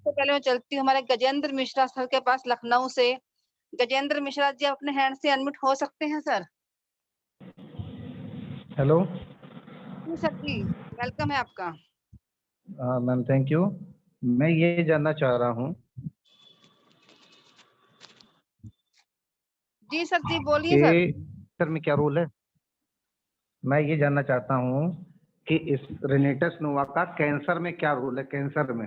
सबसे पहले मैं चलती हूँ हमारे गजेंद्र मिश्रा सर के पास लखनऊ से। गजेंद्र मिश्रा जी, अपने हैंड से अनम्यूट हो सकते हैं सर? हेलो। जी सर जी, वेलकम है आपका। Ma'am thank you. मैं ये जानना चाह रहा हूँ जी सर जी, बोलिए सर। कि कैंसर में क्या रोल है। मैं ये जानना चाहता हूँ कि इस रेनेटस नोवा का कैंसर में क्या रोल है, कैंसर में।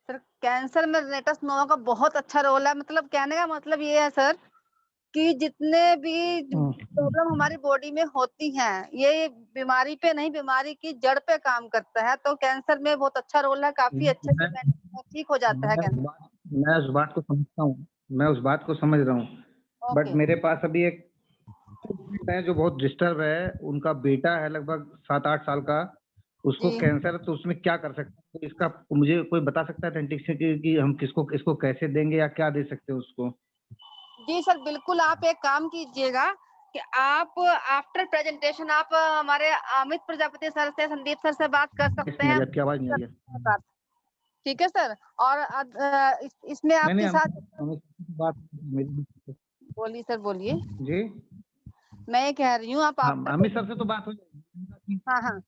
सर, कैंसर में रेनेटस नोवा का बहुत अच्छा रोल है। मतलब कहने का मतलब ये है सर कि जितने भी प्रॉब्लम हमारी बॉडी में होती हैं, ये बीमारी पे नहीं, बीमारी की जड़ पे काम करता है। तो कैंसर में बहुत अच्छा रोल है, काफ़ी अच्छे से ठीक हो जाता है कैंसर। मैं उस बात को समझता हूँ, मैं उस बात को समझ रहा हूँ, बट ओके। मेरे पास अभी एक पेशेंट है जो बहुत डिस्टर्ब है। उनका बेटा है लगभग 7-8 साल का, उसको जी। कैंसर है। तो उसमें क्या कर सकते हैं, तो इसका मुझे कोई बता सकता है अथेंटिक से कि हम किसको इसको कैसे देंगे या क्या दे सकते हैं उसको। जी सर, बिल्कुल आप एक काम कीजिएगा कि आप आफ्टर प्रेजेंटेशन आप हमारे अमित प्रजापति सर से, संदीप सर से बात कर सकते नहीं आ हैं। रही, आपकी आवाज नहीं आ रही है। ठीक है सर। और इसमें नहीं नहीं आपके साथ बात मेरी बोलिए सर, बोलिए। जी। मैं ये कह रही हूँ आप हाँ, आफ्टर अमित सर से तो बात हो जाएगी। हाँ, हाँ।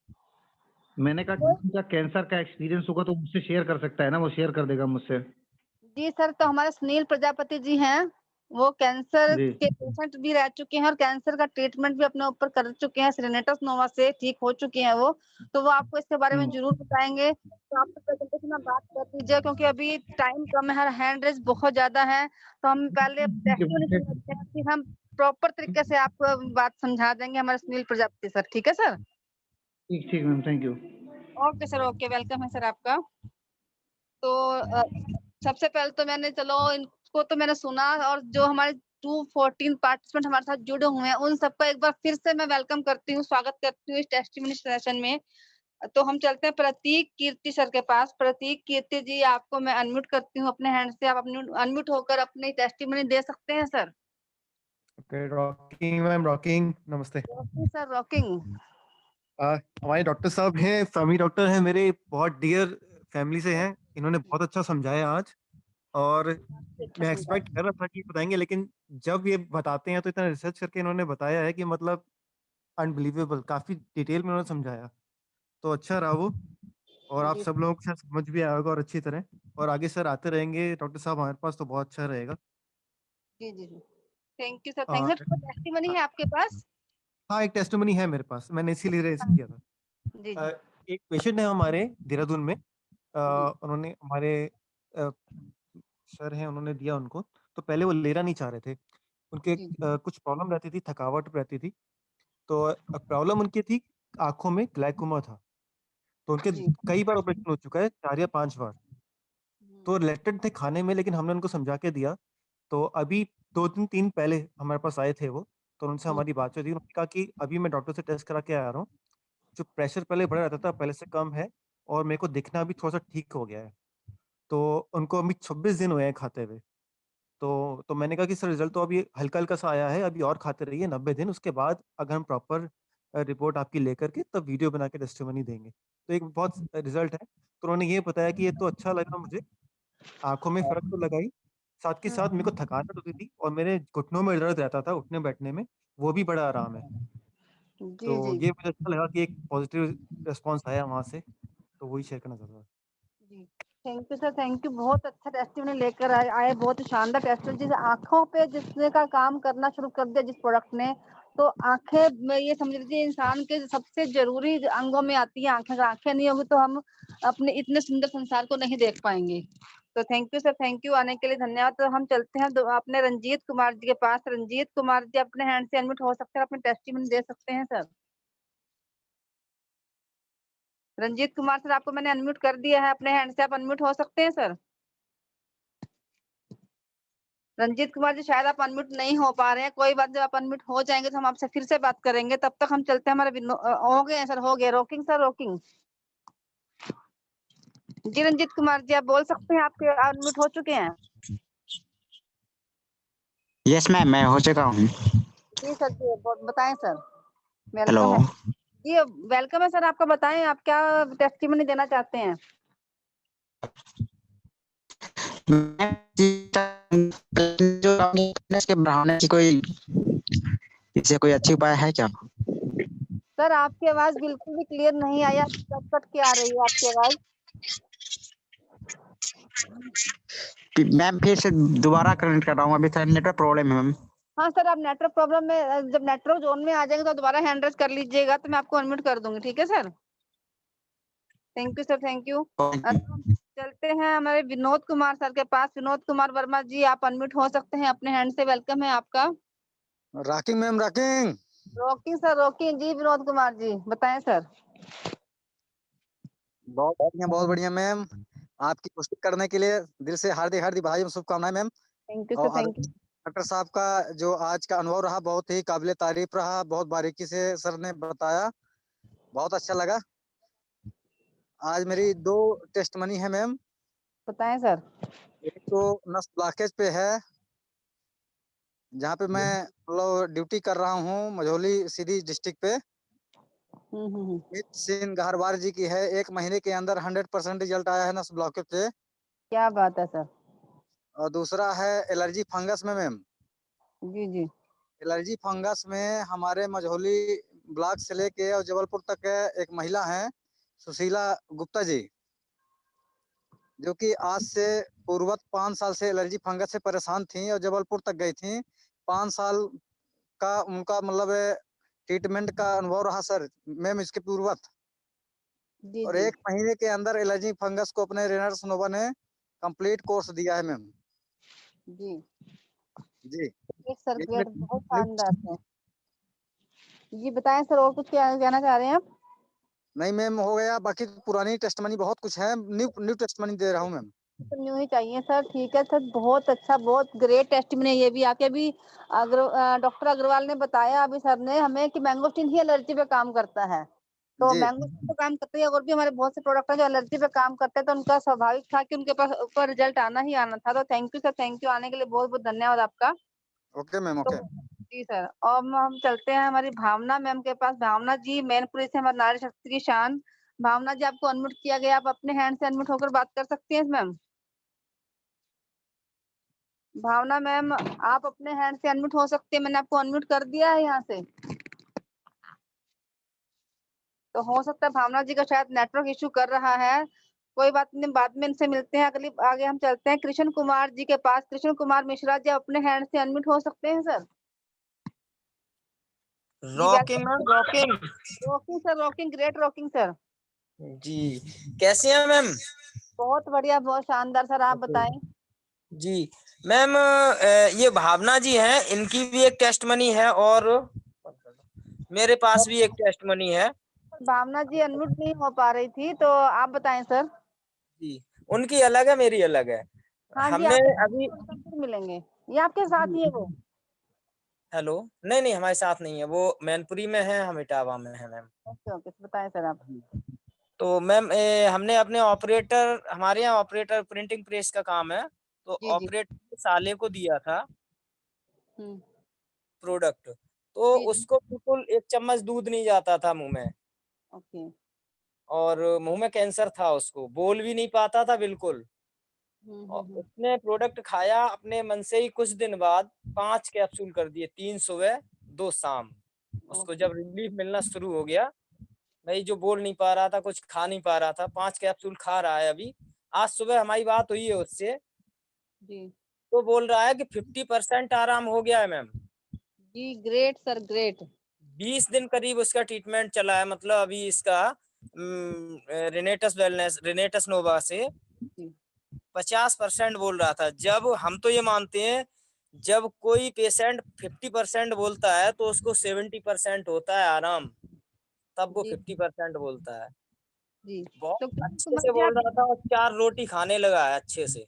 मैंने कहा किसी का कैंसर का एक्सपीरियंस होगा तो मुझसे शेयर कर सकता है ना, वो शेयर कर देगा मुझसे। जी सर, तो हमारे सुनील प्रजापति जी हैं, वो कैंसर जी के पेशेंट भी रह चुके हैं और कैंसर का ट्रीटमेंट भी अपने ऊपर कर चुके हैं, रेनेटस नोवा से ठीक हो चुके हैं वो। तो वो आपको इसके बारे में ज़रूर बताएँगे। तो आप प्रेजेंटेशन में बात कर लीजिए, क्योंकि अभी टाइम कम है, हैंड रेज़ बहुत ज़्यादा है। तो हम पहले टेस्टिमनी समझते हैं, फिर हम प्रॉपर तरीके से आपको बात समझा देंगे हमारे सुनील प्रजापति सर। ठीक है सर? ठीक ठीक ma'am, thank you. Okay sir, okay, welcome है सर आपका। तो सबसे पहले तो मैंने चलो इनको तो मैंने सुना, और जो हमारे 214 पार्टिसिपेंट हमारे साथ जुड़े हुए हैं, उन सबका एक बार फिर से मैं वेलकम करती हूँ, स्वागत करती हूँ इस टेस्टिमनी सेशन में। तो हम चलते हैं प्रतीक कीर्ति सर के पास। प्रतीक कीर्ति जी, आपको मैं अनम्यूट करती हूँ अपने हैंड से। आप अपने अनम्यूट होकर अपनी टेस्टिमनी दे सकते हैं sir. Okay, rocking ma'am, rocking. नमस्ते। Rocking sir, rocking. हमारे डॉक्टर साहब हैं, फैमिली डॉक्टर हैं, मेरे बहुत डियर फैमिली से हैं। इन्होंने बहुत अच्छा समझाया आज, और अच्छा मैं समझा। एक्सपेक्ट कर रहा था कि बताएंगे, लेकिन जब ये बताते हैं तो इतना रिसर्च करके इन्होंने बताया है कि मतलब अनबिलीवेबल, काफी डिटेल में उन्होंने समझाया। तो अच्छा रहा वो, और आप जी सब लोगों के साथ समझ भी आएगा और अच्छी तरह। और आगे सर आते रहेंगे डॉक्टर साहब हमारे पास, तो बहुत अच्छा रहेगा। जी जी जी। Thank you sir, thank you और सर। टेस्टिमनी है आपके पास? हाँ, एक टेस्टिमनी है मेरे पास, मैंने इसीलिए रेज हाँ। किया था। जी जी एक पेशेंट है हमारे देहरादून में। जी उन्होंने हमारे अ, सर हैं, उन्होंने दिया उनको। तो पहले वो लेना नहीं चाह रहे थे। उनके जी कुछ प्रॉब्लम रहती थी, थकावट रहती थी। तो प्रॉब्लम उनकी थी, आंखों में ग्लाइकोमा था। तो उनके जी। कई बार ऑपरेशन हो चुका है, 4 या 5 बार। तो रिलेटेड थे खाने में, लेकिन हमने उनको समझा के दिया। तो अभी 2 दिन 3 पहले हमारे पास आए थे वो। तो उनसे हुँ, हमारी बात हुई थी, उन्होंने कहा कि अभी मैं डॉक्टर से टेस्ट करा के आ रहा हूँ। जो प्रेशर पहले बढ़ा रहता था, पहले से कम है, और मेरे को दिखना भी थोड़ा सा ठीक हो गया है। तो उनको अभी 26 दिन हुए हैं खाते हुए। तो मैंने कहा कि सर रिजल्ट तो अभी हल्का-हल्का सा आया है, अभी और खाते रहिए 90 दिन, उसके बाद अगर हम प्रॉपर रिपोर्ट आपकी लेकर के तब वीडियो बना के टेस्टिमनी देंगे। तो एक बहुत रिजल्ट है। तो उन्होंने ये बताया कि ये तो अच्छा लगा मुझे, आँखों में फ़र्क तो लगा ही, साथ के साथ मेरे को थकावट होती थी और मेरे घुटनों में दर्द रहता था उठने-बैठने में, वो भी बड़ा आराम है। जी, तो जी, ये मुझे अच्छा लगा कि एक पॉजिटिव रिस्पॉन्स आया वहाँ से, तो वही शेयर करना चाहता था। जी। Thank you sir, thank you. बहुत अच्छा टेस्टिमनी लेकर आए आए, बहुत ही शानदार टेस्टिमनी। जिस आँखों पे जिसने का काम करना शुरू कर दिया जिस प्रोडक्ट ने, तो आँखें में ये समझ लीजिए इंसान के सबसे ज़रूरी अंगों में आती हैं आँखें। अगर आँखें नहीं होंगी तो हम अपने इतने सुंदर संसार को नहीं देख पाएँगे। तो thank you sir, thank you, आने के लिए धन्यवाद। तो हम चलते हैं अपने रंजीत कुमार जी के पास। रंजीत कुमार जी, अपने हैंड से अनम्यूट हो सकते हैं, अपनी टेस्टिमनी दे सकते हैं सर। रंजीत कुमार सर, आपको मैंने अनम्यूट कर दिया है, अपने हैंड से आप अनम्यूट हो सकते हैं सर। रंजीत कुमार जी, शायद आप अनम्यूट नहीं हो पा रहे हैं। कोई बात नहीं, जब आप अनम्यूट हो जाएँगे तो हम आपसे फिर से बात करेंगे। तब तक हम चलते हैं हमारे हो गए हैं सर, हो गए। Rocking sir, rocking. जी रंजीत कुमार जी, आप बोल सकते हैं, आपके अनम्यूट हो चुके हैं। यस मैम, मैं हो चुका हूँ। जी सर जी, बताएँ सर। हेलो। वेलकम है। जी, वेलकम है सर आपका। बताएँ आप क्या टेस्टिमनी देना चाहते हैं? जो इसके बढ़ाने की कोई इससे कोई अच्छी उपाय है क्या? सर आपकी आवाज बिल्कुल भी क्लियर नहीं आई, कट कट के आ रही है आपकी आवाज। मैम फिर से दोबारा कनेक्ट कर रहा हूँ, अभी थोड़ा नेटवर्क प्रॉब्लम है मैम। हाँ सर, आप नेटवर्क प्रॉब्लम में जब नेटवर्क जोन में आ जाएगा तो दोबारा हैंड रेज कर लीजिएगा, तो मैं आपको अनम्यूट कर दूंगी, ठीक है sir. Thank you sir, thank you. चलते हैं हमारे विनोद कुमार सर के पास। विनोद कुमार वर्मा जी, आप अनम्यूट हो सकते हैं अपने हैंड से, वेलकम है आपका। Rocking ma'am, rocking. Rocking sir, rocking जी। विनोद कुमार जी बताएं सर। बहुत बढ़िया मैम, आपकी पुष्टि करने के लिए दिल से हार्दिक हार्दिक बधाई और शुभकामनाएं मैम। थैंक यू और सर, थैंक यू। डॉक्टर साहब का जो आज का अनुभव रहा बहुत ही काबिले तारीफ रहा, बहुत बारीकी से सर ने बताया, बहुत अच्छा लगा। आज मेरी 2 टेस्ट मनी है मैम। बताएं सर। एक तो नस ब्लॉकेज पे है, जहाँ पे मैं मतलब ड्यूटी कर रहा हूँ, मझौली सीधी डिस्ट्रिक्ट पे। मित सिंह गहरवार जी की है, 1 महीने के अंदर 100% रिजल्ट आया है नस ब्लॉकेज पे। क्या बात है सर। और दूसरा है एलर्जी फंगस में मैम। जी जी। एलर्जी फंगस में हमारे मझौली ब्लॉक से लेके और जबलपुर तक एक महिला हैं, सुशीला गुप्ता जी, जो कि आज से पूर्वत 5 साल से एलर्जी फंगस से परेशान थी और जबलपुर तक गई थी। 5 साल का उनका मतलब ट्रीटमेंट का अनुभव रहा सर मैम इसके पूर्वत। जी और जी 1 महीने के अंदर एलर्जी फंगस को अपने रेनर्स नोवा ने कंप्लीट कोर्स दिया है मैम जी। जी। एक सर ये ग्रेट, बहुत शानदार है जी। बताएं सर, और कुछ क्या कहना चाह रहे हैं आप? नहीं मैम, हो गया, बाकी पुरानी टेस्ट मनी बहुत कुछ है, न्यू टेस्ट मनी दे रहा हूँ मैम। तो न्यू ही चाहिए सर, ठीक है सर। बहुत अच्छा, बहुत ग्रेट टेस्टिमनी है ये भी आपके भी। डॉक्टर अग्रवाल ने बताया अभी सर ने हमें कि मैंगोस्टीन ही एलर्जी पे काम करता है। तो जी मैंगोस्टीन पे काम करते हैं, और भी हमारे बहुत से प्रोडक्ट हैं जो एलर्जी पे काम करते हैं, तो उनका स्वाभाविक था कि उनके पास ऊपर रिजल्ट आना ही आना था। तो thank you sir, thank you. आने के लिए बहुत बहुत धन्यवाद आपका। ओके मैम, तो ओके। जी सर, और हम चलते हैं हमारी भावना मैम के पास। भावना जी मैनपुरी से, हमारी नारी शक्ति की शान। भावना जी, आपको अनम्यूट किया गया, आप अपने हैंड से अनम्यूट होकर बात कर सकती हैं मैम। भावना मैम, आप अपने हैंड से अनम्यूट हो सकते हैं, मैंने आपको अनम्यूट कर दिया है यहाँ से। तो हो सकता है भावना जी का शायद नेटवर्क इशू कर रहा है, कोई बात नहीं, बाद में इनसे मिलते हैं। अगली आगे हम चलते हैं कृष्ण कुमार जी के पास। कृष्ण कुमार मिश्रा जी, आप अपने हैंड से अनम्यूट हो सकते हैं sir. Rocking ma'am, rocking. Rocking sir, rocking, great rocking sir. जी, कैसे हैं मैम? बहुत बढ़िया, बहुत शानदार सर, आप बताएं। जी मैम, ये भावना जी हैं, इनकी भी एक टेस्ट मनी है और मेरे पास भी एक टेस्ट मनी है। भावना जी अनम्यूट नहीं हो पा रही थी, तो आप बताएं सर। जी, उनकी अलग है, मेरी अलग है। हाँ जी, हमने आप अभी फिर मिलेंगे, ये आपके साथ ही है वो। हेलो, नहीं नहीं, हमारे साथ नहीं है वो, मैनपुरी में है, हम इटावा में है मैम। ओके ओके, बताएं सर आप। तो मैम, हमने अपने ऑपरेटर, हमारे यहाँ ऑपरेटर प्रिंटिंग प्रेस का काम है, तो जी जी। ऑपरेटर साले को दिया था हम्म। प्रोडक्ट, तो जी जी। उसको बिल्कुल 1 चम्मच दूध नहीं जाता था मुंह में, ओके। और मुंह में कैंसर था, उसको बोल भी नहीं पाता था बिल्कुल। और हम्म। उसने प्रोडक्ट खाया, अपने मन से ही कुछ दिन बाद 5 कैप्सूल कर दिए, 3 सुबह 2 शाम। उसको ओके। जब रिलीफ मिलना शुरू हो गया, भाई जो बोल नहीं पा रहा था, कुछ खा नहीं पा रहा था, 5 कैप्सूल खा रहा है अभी। आज सुबह हमारी बात हुई है उससे, जी तो बोल रहा है कि 50% आराम हो गया है मैम। जी, ग्रेट सर, ग्रेट। 20 दिन करीब उसका ट्रीटमेंट चला है, मतलब अभी इसका रेनेटस नोवा से जी 50% बोल रहा था। जब हम तो ये मानते हैं, जब कोई पेशेंट 50% बोलता है तो उसको 70% होता है आराम, तब वो जी 50% बोलता है। जी। बहुत तो कृष्ण अच्छे कुमार से जी बोल आप, रहा था और 4 रोटी खाने लगा है अच्छे से।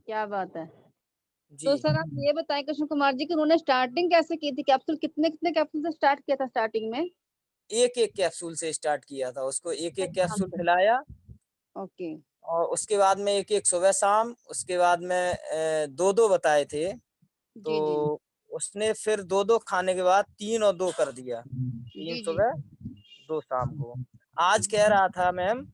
क्या बात है। तो जी, सर आप ये बताएं कृष्ण कुमार जी कि उन्होंने स्टार्टिंग कैसे की थी, कैप्सूल कितने कितने कैप्सूल से स्टार्ट किया था स्टार्टिंग में? एक एक कैप्सूल से स्टार्ट किया था, उसको एक एक हाँ। कैप्सूल खिलाया, ओके। और उसके बाद में एक एक सुबह शाम, उसके बाद में 2-2 बताए थे, जी जी तो उसने फिर 2-2 खाने के बाद 3 और 2 कर दिया, 3 जी जी। सुबह 2 शाम को। आज कह रहा था मैम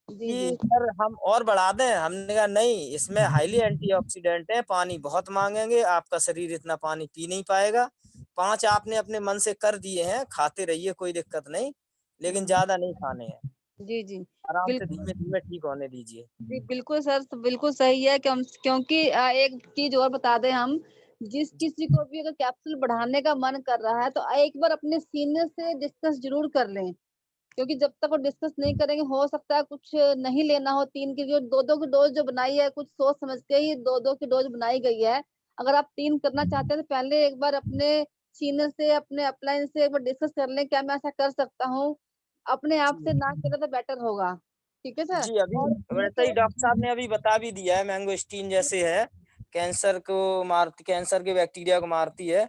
जी कि जी सर हम और बढ़ा दें। हमने कहा नहीं, इसमें हाईली एंटीऑक्सीडेंट है, पानी बहुत मांगेंगे, आपका शरीर इतना पानी पी नहीं पाएगा। 5 आपने अपने मन से कर दिए हैं, खाते रहिए, कोई दिक्कत नहीं, लेकिन ज्यादा नहीं खाने हैं, जी जी आराम से बिल्कुल धीमे धीमे ठीक होने दीजिए। जी बिल्कुल सर, तो बिल्कुल सही है क्योंकि एक चीज और बता दें हम, जिस किसी को भी अगर कैप्सूल बढ़ाने का मन कर रहा है तो एक बार अपने सीनियर से डिस्कस जरूर कर लें, क्योंकि जब तक वो डिस्कस नहीं करेंगे हो सकता है कुछ नहीं लेना हो। 3 की जो 2-2 की डोज जो बनाई है, कुछ सोच समझ के ही 2-2 की डोज बनाई गई है। अगर आप 3 करना चाहते हैं तो पहले एक बार अपने सीनियर से, अपने अपलाइन से एक बार डिस्कस कर लें, क्या मैं ऐसा कर सकता हूँ। अपने आप से ना करें तो बेटर होगा। ठीक है सर। जी, अभी और वैसे ही दूसरे डॉक्टर साहब ने अभी बता भी दिया है, मैंगोस्टीन जैसे है, कैंसर को मारती, कैंसर के बैक्टीरिया को मारती है।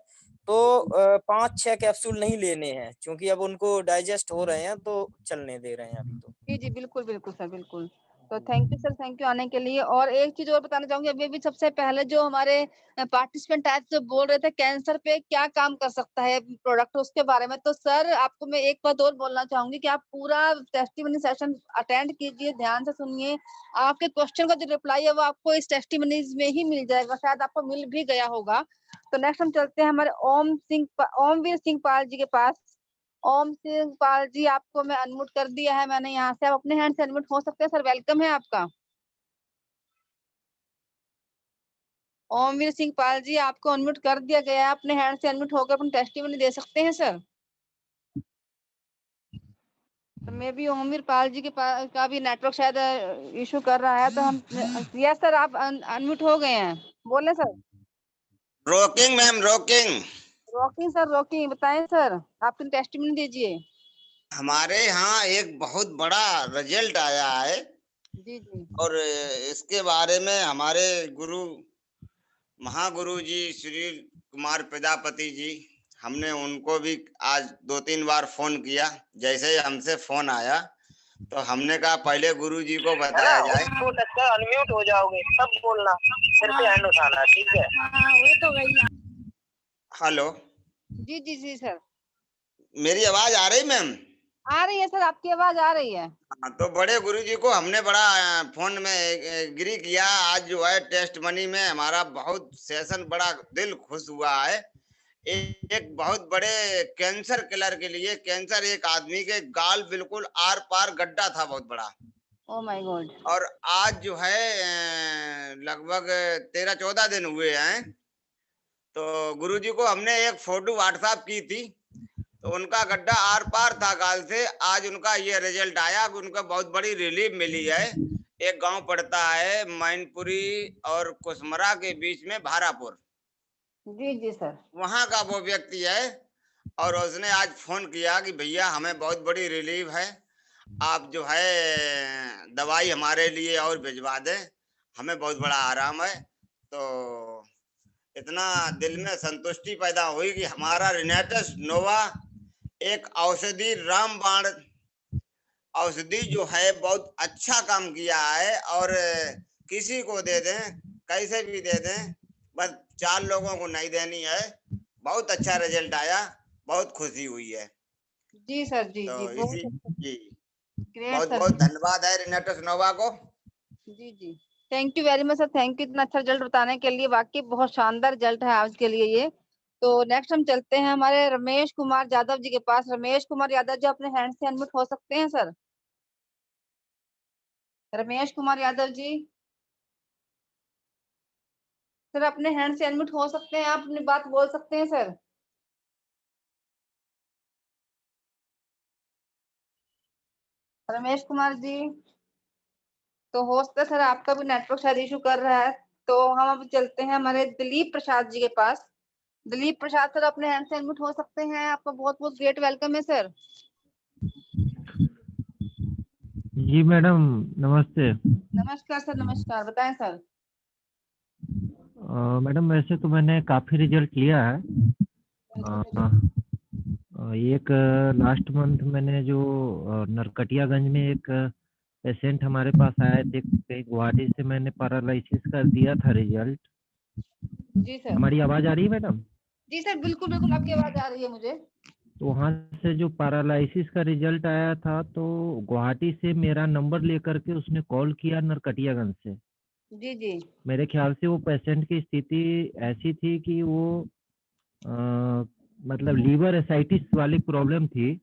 तो 5-6 कैप्सूल नहीं लेने हैं, क्योंकि अब उनको डाइजेस्ट हो रहे हैं, तो चलने दे रहे हैं अभी तो। जी जी बिल्कुल बिल्कुल सर, बिल्कुल। तो thank you sir, thank you आने के लिए। और एक चीज और बताना चाहूंगी, अभी अभी सबसे पहले जो हमारे पार्टिसिपेंट आज जो बोल रहे थे कैंसर पे क्या काम कर सकता है प्रोडक्ट, उसके बारे में, तो सर आपको मैं एक बात और बोलना चाहूंगी कि आप पूरा टेस्टिमनी सेशन अटेंड कीजिए, ध्यान से सुनिए। आपके क्वेश्चन का जो रिप्लाई है वो आपको इस टेस्टिमनीज में ही मिल जाएगा, शायद आपको मिल भी गया होगा। तो नेक्स्ट हम चलते हैं हमारे ओमवीर सिंह पाल जी के पास। ओम सिंह पाल जी, आपको मैं अनम्यूट कर दिया है मैंने यहाँ से, आप अपने हैंड से अनम्यूट हो सकते हैं सर, वेलकम है आपका। ओमवीर सिंह पाल जी, आपको अनम्यूट कर दिया गया है, अपने हैंड से अनम्यूट होकर अपनी टेस्टिमनी दे सकते हैं सर। तो मे भी ओमवीर पाल जी के पास का भी नेटवर्क शायद इशू कर रहा है, तो हम, यस सर, आप अनम्यूट हो गए हैं, बोले sir. Rocking ma'am rocking. Rocking sir, rocking, बताएं सर, आपकी टेस्टिमनी दीजिए। हमारे यहाँ एक बहुत बड़ा रिजल्ट आया है जी जी और इसके बारे में हमारे गुरु महागुरु जी श्री कुमार प्रजापति जी, हमने उनको भी आज 2-3 बार फोन किया। जैसे ही हमसे फोन आया तो हमने कहा पहले गुरु जी को बताया जाए। उसको लगता है अनम्यूट हो जाओगे, तब बोलना, फिर पे हैंड उठाना, ठीक है? वो तो गई। हेलो, जी जी जी सर, मेरी आवाज आ रही मैम? आ रही है सर, आपकी आवाज आ रही है। हाँ, तो बड़े गुरु जी को हमने बड़ा फोन में एग्री किया। आज जो है टेस्ट मनी में हमारा बहुत सेशन बड़ा दिल खुश हुआ है। एक बहुत बड़े कैंसर किलर के लिए, कैंसर एक आदमी के गाल बिल्कुल आर पार गड्ढा था बहुत बड़ा, ओ माय गॉड। और आज जो है लगभग 13-14 दिन हुए हैं। तो गुरुजी को हमने एक फोटो व्हाट्सएप की थी, तो उनका गड्ढा आर पार था गाल से। आज उनका ये रिजल्ट आया, उनको बहुत बड़ी रिलीफ मिली है। एक गांव पड़ता है मैनपुरी और कुसमरा के बीच में, भारापुर, जी जी सर। वहां का वो व्यक्ति है। और उसने आज फोन किया कि भैया हमें बहुत बड़ी रिलीफ है, आप जो है दवाई हमारे लिए और भिजवा दें, हमें बहुत बड़ा आराम है। तो इतना दिल में संतुष्टि पैदा हुई कि हमारा रिनेटस नोवा एक औषधि रामबाण औषधि जो है बहुत अच्छा काम किया है। और किसी को दे दें, कैसे भी दे दें, बस 4 लोगों को नहीं देनी है। बहुत अच्छा रिजल्ट आया, बहुत खुशी हुई है। जी सर, जी तो जी, इसी बहुत जी ग्रेट बहुत सर। बहुत धन्यवाद है रिनेटस नोवा को। जी जी, thank you very much sir, thank you इतना अच्छा रिजल्ट बताने के लिए, वाकई बहुत शानदार रिजल्ट है आज के लिए ये। तो नेक्स्ट हम चलते हैं हमारे रमेश कुमार यादव जी के पास। रमेश कुमार यादव जी, अपने हैंड से अनम्यूट हो सकते हैं सर। रमेश कुमार यादव जी, सर अपने हैंड से अनम्यूट हो सकते हैं, आप अपनी बात बोल सकते हैं सर। रमेश कुमार जी, तो हो सकता है सर आपका भी नेटवर्क शायद इशू कर रहा है। तो हम अब चलते हैं हमारे दिलीप प्रसाद जी के पास। दिलीप प्रसाद सर, अपने हैंड से अनम्यूट हो सकते हैं, आपका बहुत बहुत ग्रेट वेलकम है सर। जी मैडम, नमस्ते। नमस्कार सर, नमस्कार, बताएं सर। मैडम वैसे तो मैंने काफ़ी रिजल्ट लिया है। एक लास्ट मंथ मैंने जो नरकटियागंज में एक पेशेंट हमारे पास आए थे, कहीं गुवाहाटी से, मैंने पैरालिसिस कर दिया था रिजल्ट। जी सर। हमारी आवाज़ आ रही है मैडम? जी सर, बिल्कुल बिल्कुल आपकी आवाज आ रही है मुझे। तो वहाँ से जो पैरालिसिस का रिजल्ट आया था, तो गुवाहाटी से मेरा नंबर लेकर के उसने कॉल किया नरकटियागंज से। जी जी मेरे ख्याल से वो पेशेंट की स्थिति ऐसी थी कि वो मतलब लीवर एसाइटिस वाली प्रॉब्लम थी,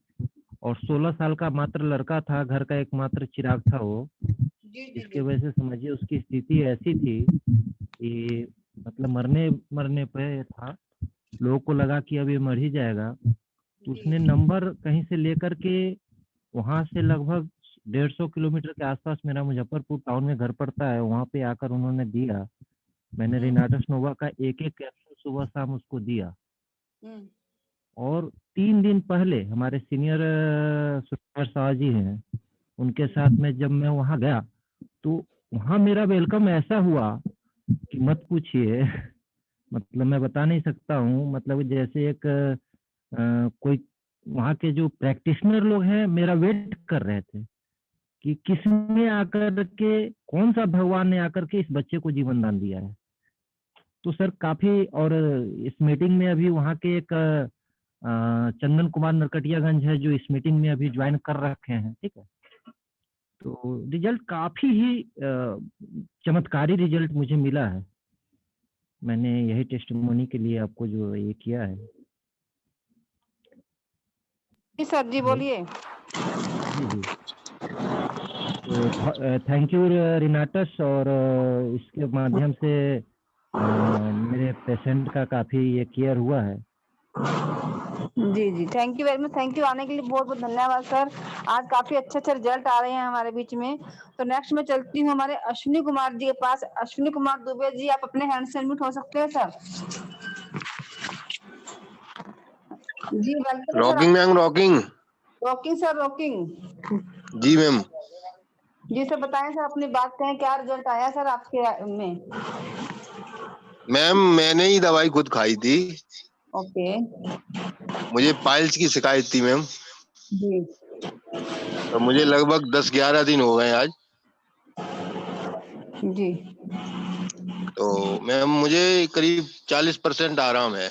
और 16 साल का मात्र लड़का था, घर का एकमात्र चिराग था वो। जी जी इसके वजह से समझिए उसकी स्थिति ऐसी थी कि मतलब मरने पे था, लोगों को लगा कि अब ये मर ही जाएगा। तो उसने नंबर कहीं से लेकर के वहां से लगभग 150 किलोमीटर के आसपास मेरा मुजफ्फरपुर टाउन में घर पड़ता है, वहां पे आकर उन्होंने दिया। मैंने रिनाटस नोवा का एक कैप्सूल सुबह शाम उसको दिया। और 3 दिन पहले हमारे सीनियर सुपर साह जी हैं, उनके साथ में जब मैं वहां गया तो वहां मेरा वेलकम ऐसा हुआ कि मत पूछिए। मतलब मैं बता नहीं सकता हूँ, मतलब जैसे एक कोई वहाँ के जो प्रैक्टिशनर लोग हैं मेरा वेट कर रहे थे कि किसने आकर के, कौन सा भगवान ने आकर के इस बच्चे को जीवन दान दिया है। तो सर काफी, और इस मीटिंग में अभी वहाँ के एक चंदन कुमार नरकटियागंज है जो इस मीटिंग में अभी ज्वाइन कर रखे हैं, ठीक है। तो रिजल्ट काफी ही चमत्कारी रिजल्ट मुझे मिला है। मैंने यही टेस्टिमोनी के लिए आपको जो ये किया है। जी सर जी बोलिए। जी जी, तो थैंक यू रिनाटस, और इसके माध्यम से मेरे पेशेंट का काफी ये केयर हुआ है। जी जी, thank you very much, thank you. आने के लिए बहुत बहुत धन्यवाद सर। आज काफी अच्छे रिजल्ट आ रहे हैं हमारे बीच में। तो नेक्स्ट मैं चलती हूँ हमारे अश्विनी कुमार जी के पास। अश्विनी कुमार दुबे जी, आप अपने हैंड से अनम्यूट हो सकते हैं सर। जी welcome rocking ma'am, rocking. Rocking sir, rocking. जी मैम। जी सर बताएं सर, अपनी बात कहें, क्या रिजल्ट आया सर आपके में? मैम मैंने ही दवाई खुद खाई थी। ओके। मुझे पाइल्स की शिकायत थी मैम, जी तो मुझे लगभग 10-11 दिन हो गए आज। जी तो मैम मुझे करीब 40% आराम है।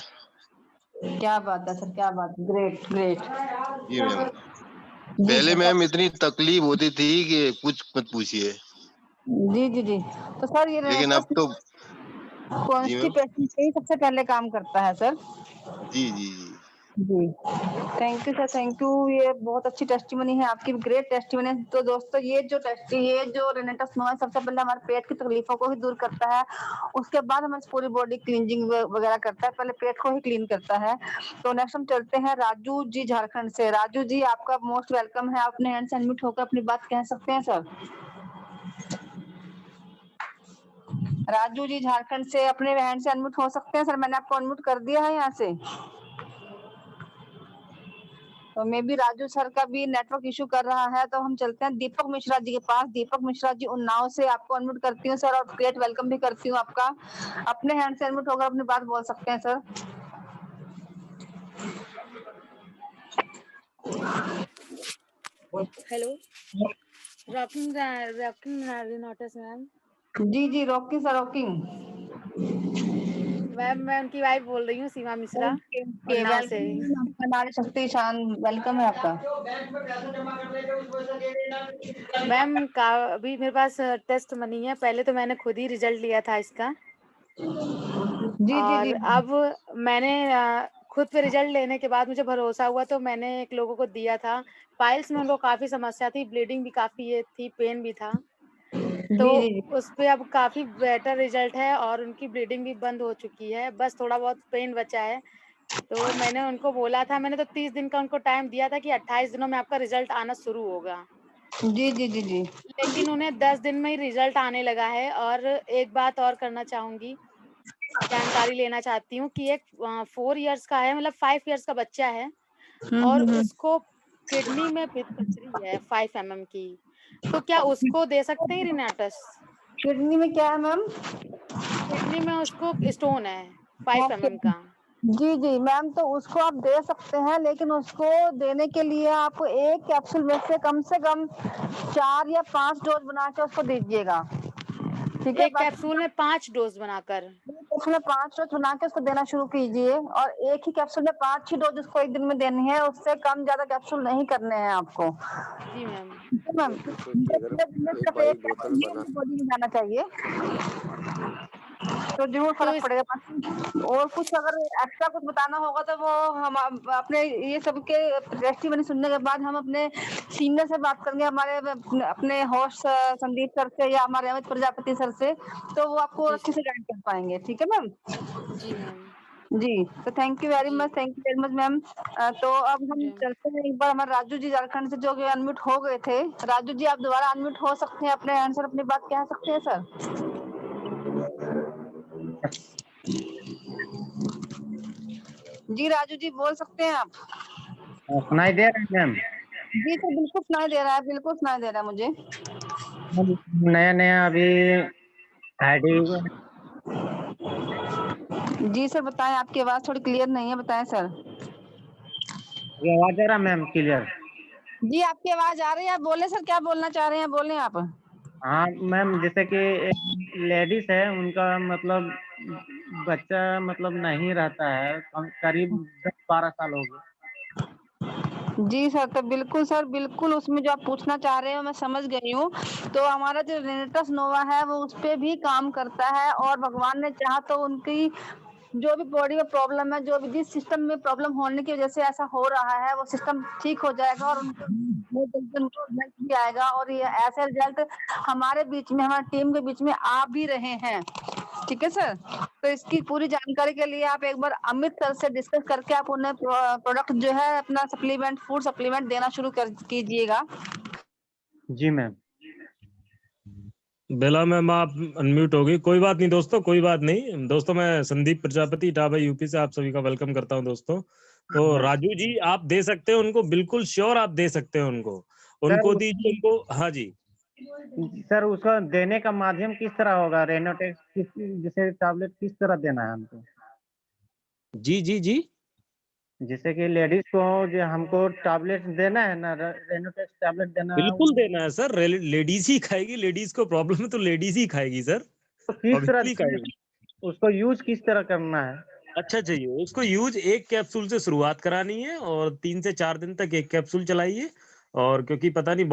क्या बात है सर, क्या बात, ग्रेट ग्रेट। जी मैम। जी पहले सर। मैम इतनी तकलीफ होती थी कि कुछ मत पूछिए, जी जी जी, तो सर ये लेकिन अब तो। जी मैम। कॉन्स्टिपेशन से ही सबसे पहले काम करता है सर। जी जी जी। जी thank you sir, thank you. ये बहुत अच्छी टेस्टिमनी है आपकी, ग्रेट टेस्टिमनी है। तो दोस्तों ये जो रेनेटस नोवा सबसे पहले हमारे पेट की तकलीफों को ही दूर करता है, उसके बाद हमारी पूरी बॉडी क्लींजिंग वगैरह करता है, पहले पेट को ही क्लीन करता है। तो नेक्स्ट हम चलते हैं राजू जी झारखंड से। राजू जी आपका मोस्ट वेलकम है, आप अपने हैंड से अनम्यूट होकर अपनी बात कह सकते हैं सर। राजू जी झारखंड से अपने हैंड से अनम्यूट हो सकते हैं सर, मैंने आपको अनम्यूट कर दिया है यहाँ से। तो मे बी राजू सर का भी नेटवर्क इशू कर रहा है। तो हम चलते हैं दीपक मिश्रा जी के पास। दीपक मिश्रा जी उन्नाव से, आपको अनम्यूट करती हूँ सर, और ग्रेट वेलकम भी करती हूँ आपका। अपने हैंड से अनम्यूट होकर अपनी बात बोल सकते हैं sir. Hello, rocking Renatus ma'am. जी जी रॉकिंग सर, रॉकिंग मैम मैं उनकी वाइफ बोल रही हूँ, सीमा मिश्रा, उन्नाव से। नारी शक्ति शान, वेलकम है आपका। मैम का अभी मेरे पास टेस्ट मनी है, पहले तो मैंने खुद ही रिजल्ट लिया था इसका। जी जी और जी अब मैंने खुद पे रिजल्ट लेने के बाद मुझे भरोसा हुआ, तो मैंने एक लोगों को दिया था। पाइल्स में उनको काफी समस्या थी, ब्लीडिंग भी काफी ये थी, पेन भी था। तो जी जी उस पे अब काफी बेटर रिजल्ट है और उनकी ब्लीडिंग भी बंद हो चुकी है, बस थोड़ा बहुत पेन बचा है। तो मैंने उनको बोला था, मैंने तो 30 दिन का उनको टाइम दिया था कि 28 दिनों में आपका रिजल्ट आना शुरू होगा। जी जी जी जी लेकिन उन्हें 10 दिन में ही रिजल्ट आने लगा है। और एक बात और करना चाहूंगी, जानकारी लेना चाहती हूँ कि एक 4 इयर्स का है, मतलब 5 इयर्स का बच्चा है, और उसको किडनी में पथरी है 5 mm की। तो क्या उसको दे सकते हैं रिनाटस? किडनी में क्या है मैम? किडनी में उसको स्टोन है 5 mm का। जी जी मैम, तो उसको आप दे सकते हैं, लेकिन उसको देने के लिए आपको एक कैप्सूल में से कम 4 या 5 डोज बना के उसको दीजिएगा, ठीक है? एक कैप्सूल में 5 डोज बनाकर। कैप्सूल में 5 डोज बना के उसको देना शुरू कीजिए और एक ही कैप्सूल में 5 ही डोज उसको एक दिन में देनी है, उससे कम ज्यादा कैप्सूल नहीं करने हैं आपको। जी मैम। मैम भाई बोतल बना बॉडी में जाना चाहिए तो जरूर तो फर्क इस पड़ेगा। बाकी और कुछ अगर एक्स्ट्रा कुछ बताना होगा तो वो हम अपने ये सब के टेस्टिमनी सुनने के बाद हम अपने सीनियर से बात करेंगे, हमारे अपने होस्ट संदीप सर से या हमारे अमित प्रजापति सर से, तो वो आपको जी अच्छे से सर। गाइड कर पाएंगे। ठीक है मैम? जी मैम। जी, तो थैंक यू वेरी जी much, thank you very much ma'am. तो अब हम जी चलते हैं, एक बार हमारे राजू जी झारखंड से जो कि अनम्यूट हो गए थे। राजू जी आप दोबारा अनम्यूट हो सकते हैं, अपने आंसर अपनी बात कह सकते हैं सर। जी राजू जी बोल सकते हैं आप। सुनाई दे रहा है मैम? जी सर बिल्कुल सुनाई दे रहा है, बिल्कुल सुनाई दे रहा है मुझे। नया नया अभी आईडी जी सर बताएं, आपकी आवाज थोड़ी क्लियर नहीं है, बताएं सर। आवाज आ रहा मैम क्लियर? जी आपकी आवाज आ रही है, आप बोले सर, क्या बोलना चाह रहे हैं, बोलें आप। हाँ मैम, जैसे कि एक लेडीज है, उनका मतलब बच्चा मतलब नहीं रहता है, करीब 10-12 साल हो गए। जी सर, तो बिल्कुल सर, बिल्कुल उसमें जो आप पूछना चाह रहे हो मैं समझ गई हूँ। तो हमारा जो रेनेटस नोवा है वो उस पे भी काम करता है, और भगवान ने चाहा तो उनकी जो भी बॉडी में प्रॉब्लम है, जो भी जिस सिस्टम में प्रॉब्लम होने की वजह से ऐसा हो रहा है, वो सिस्टम ठीक हो जाएगा और उनको बहुत जल्दी उनको रिजल्ट भी आएगा। और ये ऐसे रिजल्ट हमारे बीच में, हमारी टीम के बीच में आ भी रहे हैं। ठीक है सर? तो इसकी पूरी जानकारी के लिए आप एक बार अमित सर से डिस्कस करके आप उन्हें प्रोडक्ट जो है अपना सप्लीमेंट, फूड सप्लीमेंट देना शुरू कर कीजिएगा। जी मैम। बेला मैम आप अनम्यूट हो गई, कोई बात नहीं दोस्तों, कोई बात नहीं दोस्तों। मैं संदीप प्रजापति इटावा यूपी से आप सभी का वेलकम करता हूं दोस्तों। तो राजू जी आप दे सकते हो उनको, बिल्कुल श्योर आप दे सकते हो उनको दीजिए उनको। हाँ जी सर, उसका देने का माध्यम किस तरह होगा? रेनोटेक्स जैसे टैबलेट किस तरह देना है हमको? जी जी जी जैसे कि लेडीज को जो हमको टैबलेट देना है ना, रेनोटेक्स टैबलेट देना है, बिल्कुल देना है सर, लेडीज ही खाएगी, लेडीज को प्रॉब्लम है तो लेडीज ही खाएगी सर, तो किस तरह ऑब्वियसली खाएगी। उसको यूज किस तरह करना है? अच्छा चाहिए उसको यूज, एक कैप्सूल से शुरुआत करानी है और 3 से 4 दिन तक एक कैप्सूल चलाइए। और क्योंकि पता नहीं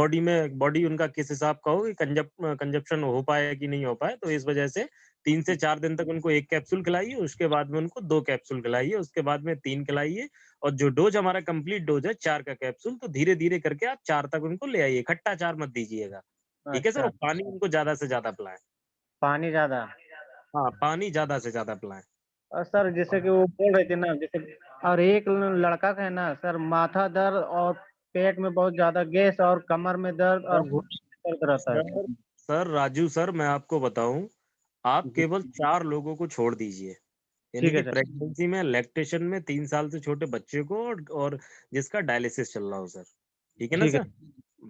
बॉडी उनका किस हिसाब का हो, कंजप्शन हो पाए कि नहीं हो पाए, तो इस वजह से 3 से 4 दिन तक उनको एक कैप्सूल खिलाइए, उसके बाद में उनको 2 कैप्सूल खिलाइए, उसके बाद में 3 खिलाइए। और जो डोज हमारा कंप्लीट डोज है 4 का कैप्सूल, तो धीरे धीरे करके आप 4 तक उनको ले आइए, इकट्ठा 4 मत दीजिएगा। ठीक है सर? अच्छा, और पानी उनको ज्यादा से ज्यादा पिलाएं। पानी ज्यादा? हाँ पानी ज्यादा से ज्यादा पिलाएं। और सर जैसे कि वो बोल रहे थे ना, जैसे और एक लड़का का है ना सर, माथा दर्द और पेट में बहुत ज्यादा गैस और कमर में दर्द और घुटने में दर्द रहता है। सर राजू सर मैं आपको बताऊं, आप जी, केवल 4 लोगों को छोड़ दीजिए, यानी ठीक है कि सर। प्रेगनेंसी में, लैक्टेशन में 3 साल से छोटे बच्चे को और जिसका डायलिसिस चल रहा हो सर। ठीक है ना ठीक है। सर?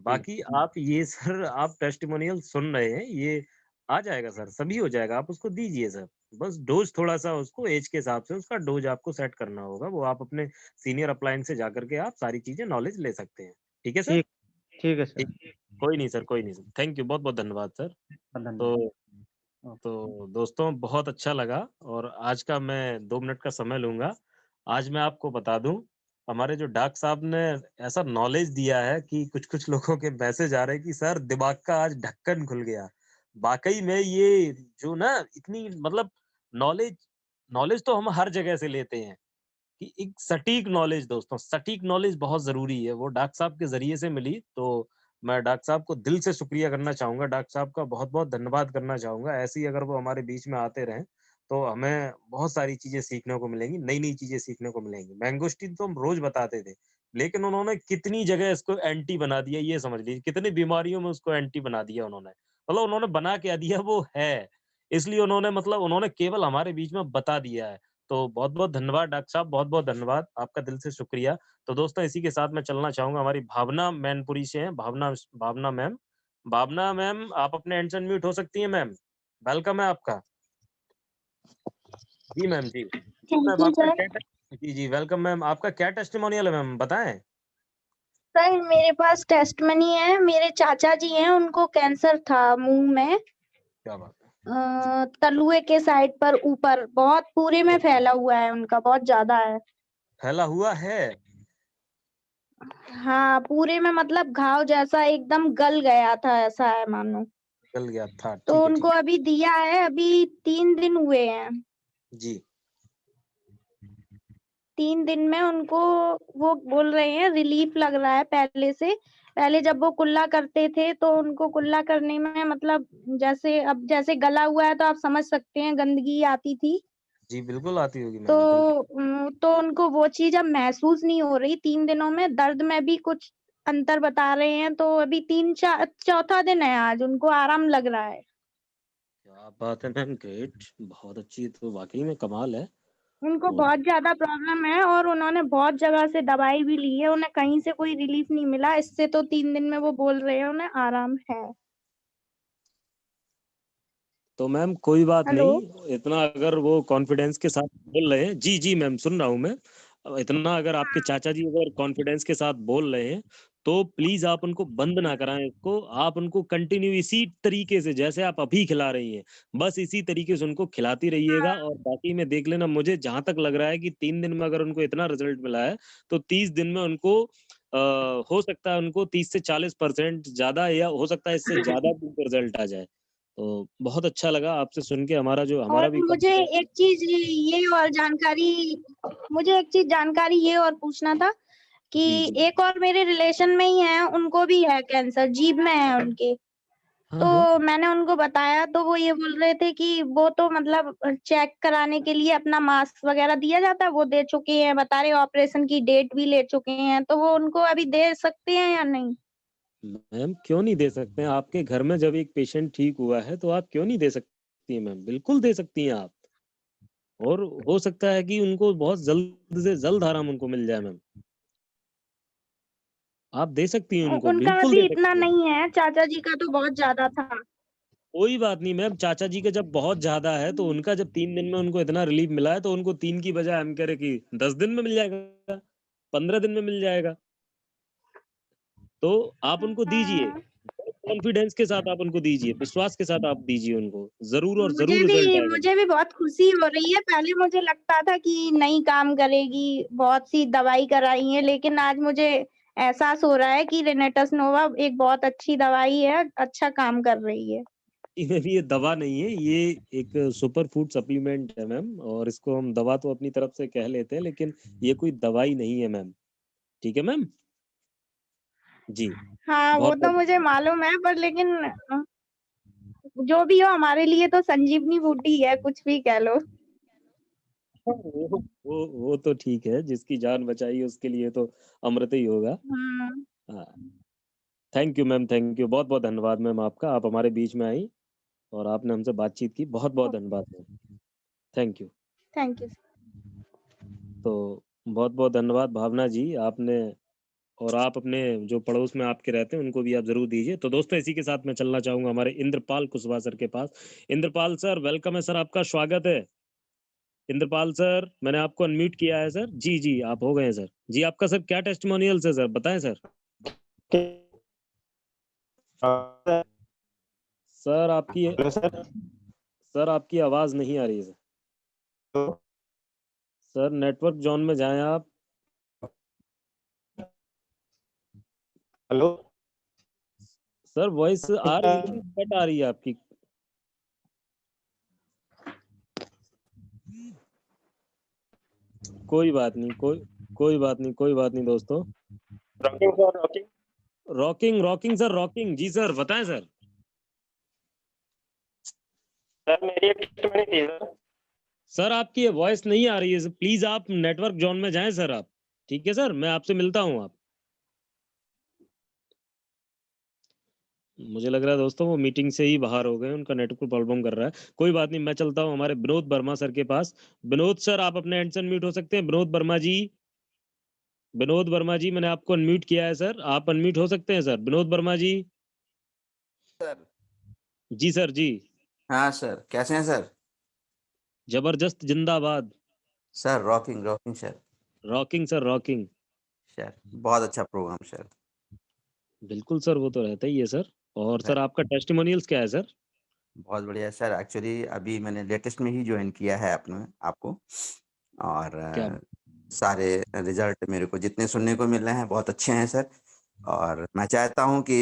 बाकी आप ये सर, आप टेस्टिमोनियल सुन रहे हैं, ये आ जाएगा सर, सभी हो जाएगा, आप उसको दीजिए सर। बस डोज थोड़ा सा उसको एज के हिसाब से उसका डोज आपको सेट करना होगा, वो आप अपने सीनियर अप्लायंस से जाकर के आप सारी चीजें नॉलेज ले सकते हैं। ठीक है सर? ठीक ठीक है सर। ठीक, कोई नहीं सर, कोई नहीं सर, थैंक यू, बहुत बहुत धन्यवाद सर। धन्यवाद। तो दोस्तों बहुत अच्छा लगा, और आज का मैं 2 मिनट का समय लूंगा। आज मैं आपको बता दूं, हमारे जो डॉक्टर साहब ने ऐसा नॉलेज दिया है कि कुछ-कुछ लोगों के मैसेज आ रहे हैं कि सर दिमाग का आज ढक्कन खुल गया। वाक़ई में ये जो ना इतनी मतलब नॉलेज नॉलेज तो हम हर जगह से लेते हैं, कि एक सटीक नॉलेज दोस्तों, सटीक नॉलेज बहुत ज़रूरी है, वो डॉक्टर साहब के ज़रिए से मिली। तो मैं डॉक्टर साहब को दिल से शुक्रिया करना चाहूँगा, डॉक्टर साहब का बहुत-बहुत धन्यवाद करना चाहूँगा। ऐसे ही अगर वो हमारे बीच में आते रहें, तो हमें बहुत सारी चीज़ें सीखने को मिलेंगी, नई-नई चीज़ें सीखने को मिलेंगी। मैंगोस्टीन तो हम रोज़ बताते थे, लेकिन उन्होंने कितनी जगह इसको एंटी बना दिया, ये समझ लीजिए, कितनी बीमारियों में उसको एंटी बना दिया उन्होंने। मतलब उन्होंने बना क्या दिया, वो है, इसलिए उन्होंने मतलब उन्होंने केवल हमारे बीच में बता दिया है। तो बहुत-बहुत धन्यवाद डॉक्टर साहब, बहुत-बहुत धन्यवाद, आपका दिल से शुक्रिया। तो दोस्तों इसी के साथ मैं चलना चाहूँगा, हमारी भावना मैनपुरी से हैं, भावना मैम। भावना मैम आप अपने एंड से अनम्यूट हो सकती हैं मैम, वेलकम है आपका। जी मैम, जी। मैम आपका क्या जी, जी, वेलकम मैम, आपका क्या टेस्टिमोनियल है मैम, बताएँ? सर मेरे पास टेस्टमनी है, मेरे चाचा जी हैं, उनको कैंसर था मुंह में। क्या बात है। तलुए के साइड पर ऊपर बहुत पूरे में फैला हुआ है उनका, बहुत ज्यादा है। फैला हुआ है? हाँ, पूरे में मतलब घाव जैसा एकदम गल गया था, ऐसा है मानो। गल गया था, तो ठीक है उनको अभी दिया है, अभी 3 दिन हुए हैं। जी। 3 दिन में उनको वो बोल रहे हैं रिलीफ लग रहा है पहले से। पहले जब वो कुल्ला करते थे तो उनको कुल्ला करने में मतलब जैसे गला हुआ है तो आप समझ सकते हैं गंदगी आती थी। जी बिल्कुल आती होगी मैम, बिल्कुल। तो उनको वो चीज अब महसूस नहीं हो रही 3 दिनों में। दर्द में भी कुछ अंतर बता रहे हैं, तो अभी 4था दिन है आज, उनको आराम लग रहा है। क्या बात है मैम, ग्रेट, बहुत अच्छी, तो वाकई में कमाल है। उनको और बहुत ज्यादा प्रॉब्लम है और उन्होंने बहुत जगह से दवाई भी ली है, उन्हें कहीं से कोई रिलीफ नहीं मिला। इससे तो 3 दिन में वो बोल रहे हैं उन्हें आराम है। तो मैम कोई बात हेलो। नहीं, इतना अगर वो कॉन्फिडेंस के साथ बोल रहे हैं, जी जी मैम सुन रहा हूँ मैं, इतना अगर आपके चाचा जी अगर कॉन्फिडेंस के साथ बोल रहे हैं तो प्लीज आप उनको बंद ना कराएं इसको, आप उनको कंटिन्यू इसी तरीके से जैसे आप अभी खिला रही हैं, बस इसी तरीके से उनको खिलाती रहिएगा। और बाकी में देख लेना, मुझे जहां तक लग रहा है कि 3 दिन में अगर उनको इतना रिजल्ट मिला है तो 30 दिन में उनको हो सकता है उनको 30 से 40% ज्यादा, या हो सकता है इससे ज्यादा भी रिजल्ट आ जाए। तो बहुत अच्छा लगा आपसे सुन के, हमारा और भी मुझे एक चीज ये और पूछना था कि जी जी एक और मेरे रिलेशन में ही है, उनको भी है कैंसर, जीभ में है उनके। हाँ हाँ तो मैंने उनको बताया तो वो ये बोल रहे थे कि वो तो मतलब चेक कराने के लिए अपना मास्क वगैरह दिया जाता है, वो दे चुके हैं, बता रहे ऑपरेशन की डेट भी ले चुके हैं। तो वो उनको अभी दे सकते हैं या नहीं? मैम क्यों नहीं दे सकते हैं, आपके घर में जब एक पेशेंट ठीक हुआ है तो आप क्यों नहीं दे सकती हैं मैम, बिल्कुल दे सकती हैं आप। और हो सकता है कि उनको बहुत जल्द से जल्द आराम उनको मिल जाए मैम, आप दे सकती हैं उनको, उनका बिल्कुल अभी दे इतना सकती हैं। नहीं है, चाचा जी का तो बहुत ज्यादा था। कोई बात नहीं मैम, चाचा जी का जब बहुत ज्यादा है तो उनका जब 3 दिन में उनको इतना रिलीफ मिला है तो उनको 3 की बजाय हम कह रहे कि 10 दिन में मिल जाएगा, 15 दिन में मिल जाएगा। तो आप उनको दीजिए, कॉन्फिडेंस के साथ आप उनको दीजिए, विश्वास के साथ आप दीजिए उनको, जरूर और जरूर रिजल्ट आएगा। मुझे भी बहुत खुशी हो रही है। पहले मुझे लगता था कि नहीं काम करेगी, बहुत सी दवाई कराई है, लेकिन आज मुझे एहसास हो रहा है कि रेनेटस नोवा एक बहुत अच्छी दवाई है, अच्छा काम कर रही है। ये दवा नहीं है, ये एक सुपर फूड सप्लीमेंट है मैम, और इसको हम दवा तो अपनी तरफ से कह लेते हैं लेकिन ये कोई दवाई नहीं है मैम, ठीक है मैम जी। हाँ, वो बहुत तो बहुत मुझे मालूम है, पर लेकिन जो भी हो हमारे लिए तो संजीवनी बूटी है, कुछ भी कह लो। वो तो ठीक है, जिसकी जान बचाई उसके लिए तो अमृत ही होगा। हाँ, thank you ma'am, thank you, बहुत बहुत धन्यवाद मैम आपका, आप हमारे बीच में आई और आपने हमसे बातचीत की, बहुत बहुत धन्यवाद ma'am, thank you. Thank you. तो बहुत बहुत धन्यवाद भावना जी, आपने, और आप अपने जो पड़ोस में आपके रहते हैं उनको भी आप जरूर दीजिए। तो दोस्तों इसी के साथ मैं चलना चाहूंगा हमारे इंद्रपाल कुशवाहा सर के पास। इंद्रपाल सर वेलकम है सर, आपका स्वागत है। इंद्रपाल सर मैंने आपको अनम्यूट किया है सर, जी जी आप हो गए हैं सर जी। आपका सर क्या टेस्टिमोनियल है सर, बताएं सर। सर आपकी सर आपकी आवाज नहीं आ रही है सर। सर नेटवर्क जोन में जाएं आप। हेलो सर वॉइस आ रही है लेकिन कट आ रही है आपकी। कोई बात नहीं, कोई बात नहीं, कोई बात नहीं दोस्तों। Rocking sir, rocking rocking rocking sir, rocking जी सर, बताएं सर। सर मेरी एक टेस्टमनी थी सर। सर आपकी वॉइस नहीं आ रही है, प्लीज आप नेटवर्क जोन में जाएं सर आप, ठीक है सर, मैं आपसे मिलता हूं आप। मुझे लग रहा है दोस्तों वो मीटिंग से ही बाहर हो गए, उनका नेटवर्क प्रॉब्लम कर रहा है। कोई बात नहीं, मैं चलता हूं हमारे विनोद वर्मा सर के पास। विनोद सर आप अपने एंड से अनम्यूट हो सकते हैं, विनोद वर्मा जी। विनोद वर्मा जी मैंने आपको अनम्यूट किया है सर, आप अनम्यूट हो सकते हैं सर, विनोद वर्मा जी। सर जी सर जी। हाँ सर, कैसे हैं सर? जबरदस्त जिंदाबाद। Sir rocking rocking sir. Rocking sir, rocking. Sir बहुत अच्छा प्रोग्राम सर। बिल्कुल सर, वो तो रहता ही है सर। और सर सर आपका टेस्टिमोनियल्स क्या है सर? बहुत बढ़िया सर। एक्चुअली अभी मैंने लेटेस्ट में ही ज्वाइन किया है अपने आपको, और क्या सारे रिजल्ट मेरे को जितने सुनने को मिल रहे हैं बहुत अच्छे हैं सर। और मैं चाहता हूं कि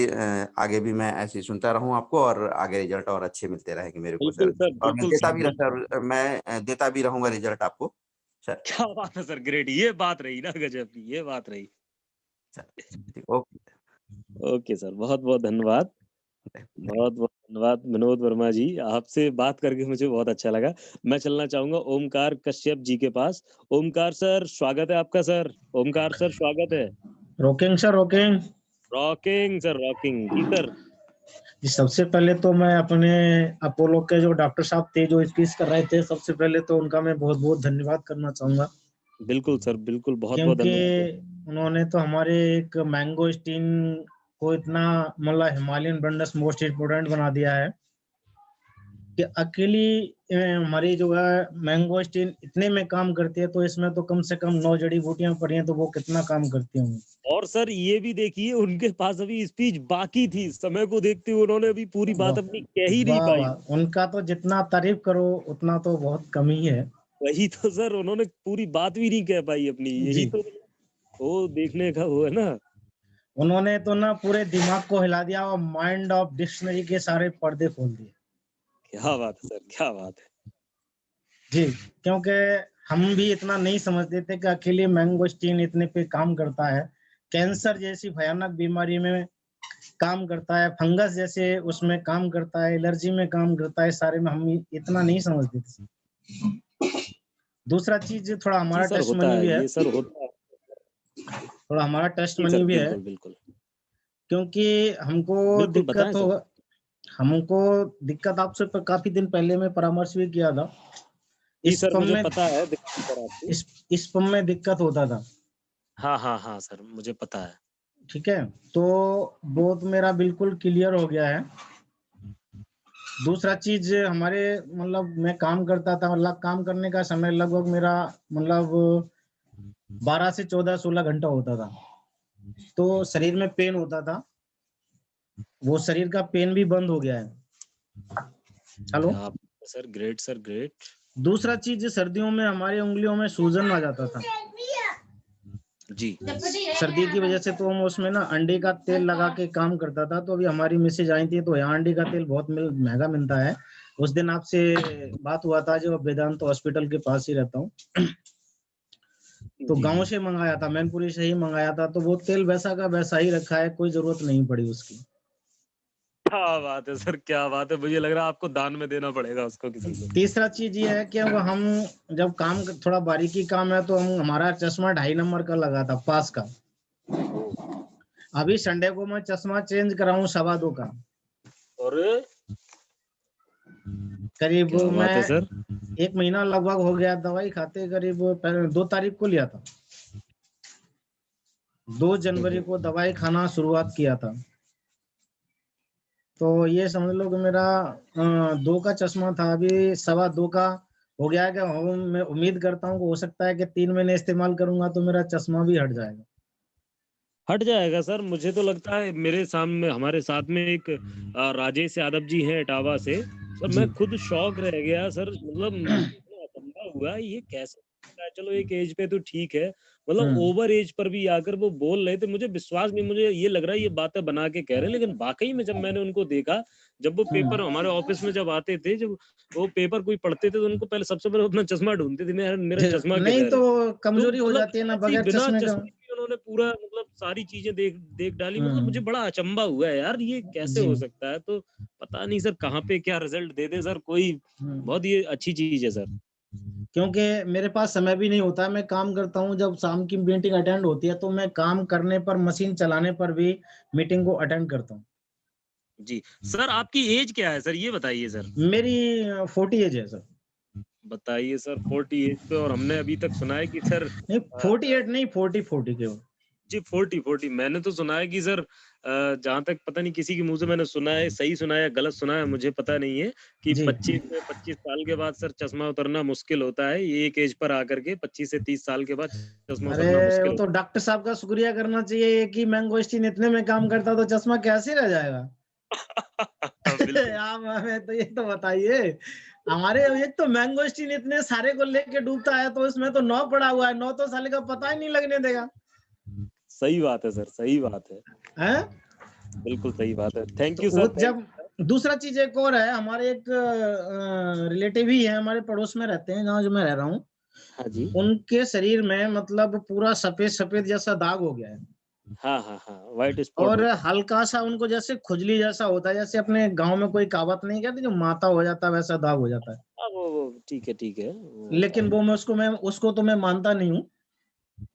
आगे भी मैं ऐसे ही सुनता रहूं आपको, और आगे रिजल्ट और अच्छे मिलते रहेंगे मेरे को सर। बिल्कुल सर, और मैं बिल्कुल देता सर, भी सर, मैं देता भी रहूंगा रिजल्ट आपको सर। क्या बात है सर, ग्रेट। ये बात रही ना गजब की, ये बात रही। ठीक, ओके। ओके सर, बहुत बहुत धन्यवाद, बहुत बहुत धन्यवाद विनोद वर्मा जी। आपसे बात करके मुझे बहुत अच्छा लगा। मैं चलना चाहूंगा ओमकार कश्यप जी के पास। ओमकार सर, स्वागत है आपका सर। ओमकार सर, स्वागत है। Rocking sir, rocking. Rocking sir, rocking जी सर। जी, सबसे पहले तो मैं अपने अपोलो के जो डॉक्टर साहब थे जो स्पीच कर रहे थे, सबसे पहले तो उनका मैं बहुत बहुत धन्यवाद करना चाहूंगा, बिल्कुल सर, बिल्कुल, बहुत बहुत क्योंकि धन्यवाद। उन्होंने तो हमारे एक मैंगोस्टीन को इतना मतलब हिमालयन ब्रांड्स मोस्ट इम्पोर्टेंट बना दिया है कि अकेली हमारी जो है मैंगोस्टीन इतने में काम करती है, तो इसमें तो कम से कम 9 जड़ी बूटियां पड़ी हैं, तो वो कितना काम करती होंगी। और सर ये भी देखिए, उनके पास अभी स्पीच बाकी थी, समय को देखते हुए उन्होंने अभी पूरी बात अपनी कह ही नहीं वाह पाई। वाह, उनका तो जितना तारीफ करो उतना तो बहुत कम ही है। वही तो सर, उन्होंने पूरी बात भी नहीं कह पाई अपनी, यही जी। तो वो देखने का वो है ना। उन्होंने तो ना पूरे दिमाग को हिला दिया और माइंड ऑफ डिक्शनरी के सारे पर्दे खोल दिए। क्या बात है सर, क्या बात है। जी, क्योंकि हम भी इतना नहीं समझते थे कि अकेले मैंगोस्टीन इतने पे काम करता है। कैंसर जैसी भयानक बीमारी में काम करता है, फंगस जैसे उसमें काम करता है, एलर्जी में काम करता है, सारे में हम इतना नहीं समझते थे। दूसरा चीज, थोड़ा हमारा जी सर, टेस्ट होता मनी है भी है, ये सर, होता है। थोड़ा हमारा टेस्ट जी मनी सर, भी है, बिल्कुल बिल्कुल क्योंकि हमको बिल्कुल, बताएं दिक्कत सर। हो हमको दिक्कत आपसे काफी दिन पहले मैं परामर्श भी किया था। जी इस सर, पंप मुझे में पता है दिक्कत सर आपकी। इस पंप में दिक्कत होता था। हाँ हाँ हाँ सर, मुझे पता है। ठीक है, तो वो तो मेरा बिल्कुल क्लियर हो गया है। दूसरा चीज, हमारे मतलब मैं काम करता था, मतलब काम करने का समय लगभग मेरा मतलब 12 से 14-16 घंटा होता था, तो शरीर में पेन होता था, वो शरीर का पेन भी बंद हो गया है। हेलो। क्या बात है सर, ग्रेट सर, ग्रेट। दूसरा चीज, सर्दियों में हमारी उंगलियों में सूजन आ जाता था जी। सर्दी की वजह से, तो हम उसमें ना अंडे का तेल लगा के काम करता था। तो अभी हमारी मिसेज आई थी, तो यहाँ अंडे का तेल बहुत महंगा मिलता है। उस दिन आपसे बात हुआ था, जो वेदांत हॉस्पिटल के पास ही रहता हूँ, तो जी। गांव से मंगाया था, मैनपुरी से ही मंगाया था, तो वो तेल वैसा का वैसा ही रखा है, कोई जरूरत नहीं पड़ी उसकी। क्या बात है सर, क्या बात है। मुझे लग रहा है आपको दान में देना पड़ेगा उसको किसी को। तीसरा चीज ये है कि अब हम जब काम थोड़ा बारीकी काम है, तो हम हमारा चश्मा 2.5 नंबर का लगा था, पास का। अभी संडे को मैं चश्मा चेंज कराऊं 2.25 का। और करीब क्या बात है मैं सर। 1 महीना लगभग हो गया दवाई खाते, करीब 2 तारीख को लिया था, 2 जनवरी को दवाई खाना शुरुआत किया था। तो ये समझ लो कि मेरा 2 का चश्मा था, अभी 2.25 का हो गया है। कि मैं उम्मीद करता हूँ कि हो सकता है कि 3 महीने इस्तेमाल करूंगा तो मेरा चश्मा भी हट जाएगा। हट जाएगा सर, मुझे तो लगता है। मेरे सामने हमारे साथ में एक राजेश यादव जी हैं इटावा से। सर मैं खुद शॉक रह गया सर, मतलब मुझे इतना अचंभा हुआ, ये कैसे होता है। चलो एक एज पे तो ठीक है, मतलब ओवर एज पर भी आकर वो बोल रहे थे, मुझे विश्वास नहीं। मुझे ये लग रहा है ये बातें बना के कह रहे हैं, लेकिन वाकई में जब मैंने उनको देखा, जब वो पेपर हमारे ऑफिस में जब आते थे, जब वो पेपर कोई पढ़ते थे, तो उनको पहले सबसे पहले अपना चश्मा ढूंढते थे, मेरा चश्मा नहीं किधर तो है। तो कमजोरी हो मतलब जाती है ना, ऐसे ही बगैर बिना चश्मे का। चश्मे के उन्होंने पूरा मतलब सारी चीजें देख देख डाली। मतलब मुझे बड़ा अचंभा हुआ है यार, ये कैसे जी। हो सकता है। तो पता नहीं सर कहाँ पे क्या रिजल्ट दे दे सर कोई। बहुत ये अच्छी चीज है सर। क्योंकि मेरे पास समय भी नहीं होता है, मैं काम करता हूँ। जब शाम की मीटिंग अटेंड होती है, तो मैं काम करने पर, मशीन चलाने पर भी मीटिंग को अटेंड करता हूँ। जी सर, आपकी एज क्या है सर, ये बताइए सर। मेरी 40 एज है सर। बताइए सर, 40 एज पे, और हमने अभी तक सुना है कि सर नहीं 48 नहीं, 40 के। जी 40 मैंने तो सुना है कि सर जहां तक पता नहीं किसी के मुंह से मैंने सुना है, सही सुना है या गलत सुना है मुझे पता नहीं है, कि 25 साल के बाद सर चश्मा उतरना मुश्किल होता है। ये एक एज पर आकर के 25 से 30 साल के बाद चश्मा अरे उतरना वो मुश्किल तो डॉक्टर साहब का शुक्रिया करना चाहिए कि मैंगोस्टीन इतने में काम करता तो चश्मा कैसे रह जाएगा। बिल्कुल आप हमें तो ये तो बताइए, हमारे एक तो मैंगोस्टीन इतने सारे को लेके डूबता है, तो इसमें तो 9 पड़ा हुआ है, 9 तो साले का पता ही नहीं लगने देगा। सही बात है सर, सही बात है, हैं? बिल्कुल सही बात है। थैंक तो यू वो सर, जब दूसरा चीज एक और है, हमारे एक रिलेटिव ही है, हमारे पड़ोस में रहते हैं, गांव जो मैं रह रहा हूँ, हाँ जी, उनके शरीर में मतलब पूरा सफेद सफेद जैसा दाग हो गया है, हाँ हाँ हाँ, व्हाइट स्पॉट और होता है। हल्का सा उनको जैसे खुजली जैसा होता है, जैसे अपने गांव में कोई कहावत नहीं कहती जो माता हो जाता है, वैसा दाग हो जाता है। हाँ वो ठीक है लेकिन वो मैं उसको तो मैं मानता नहीं हूँ।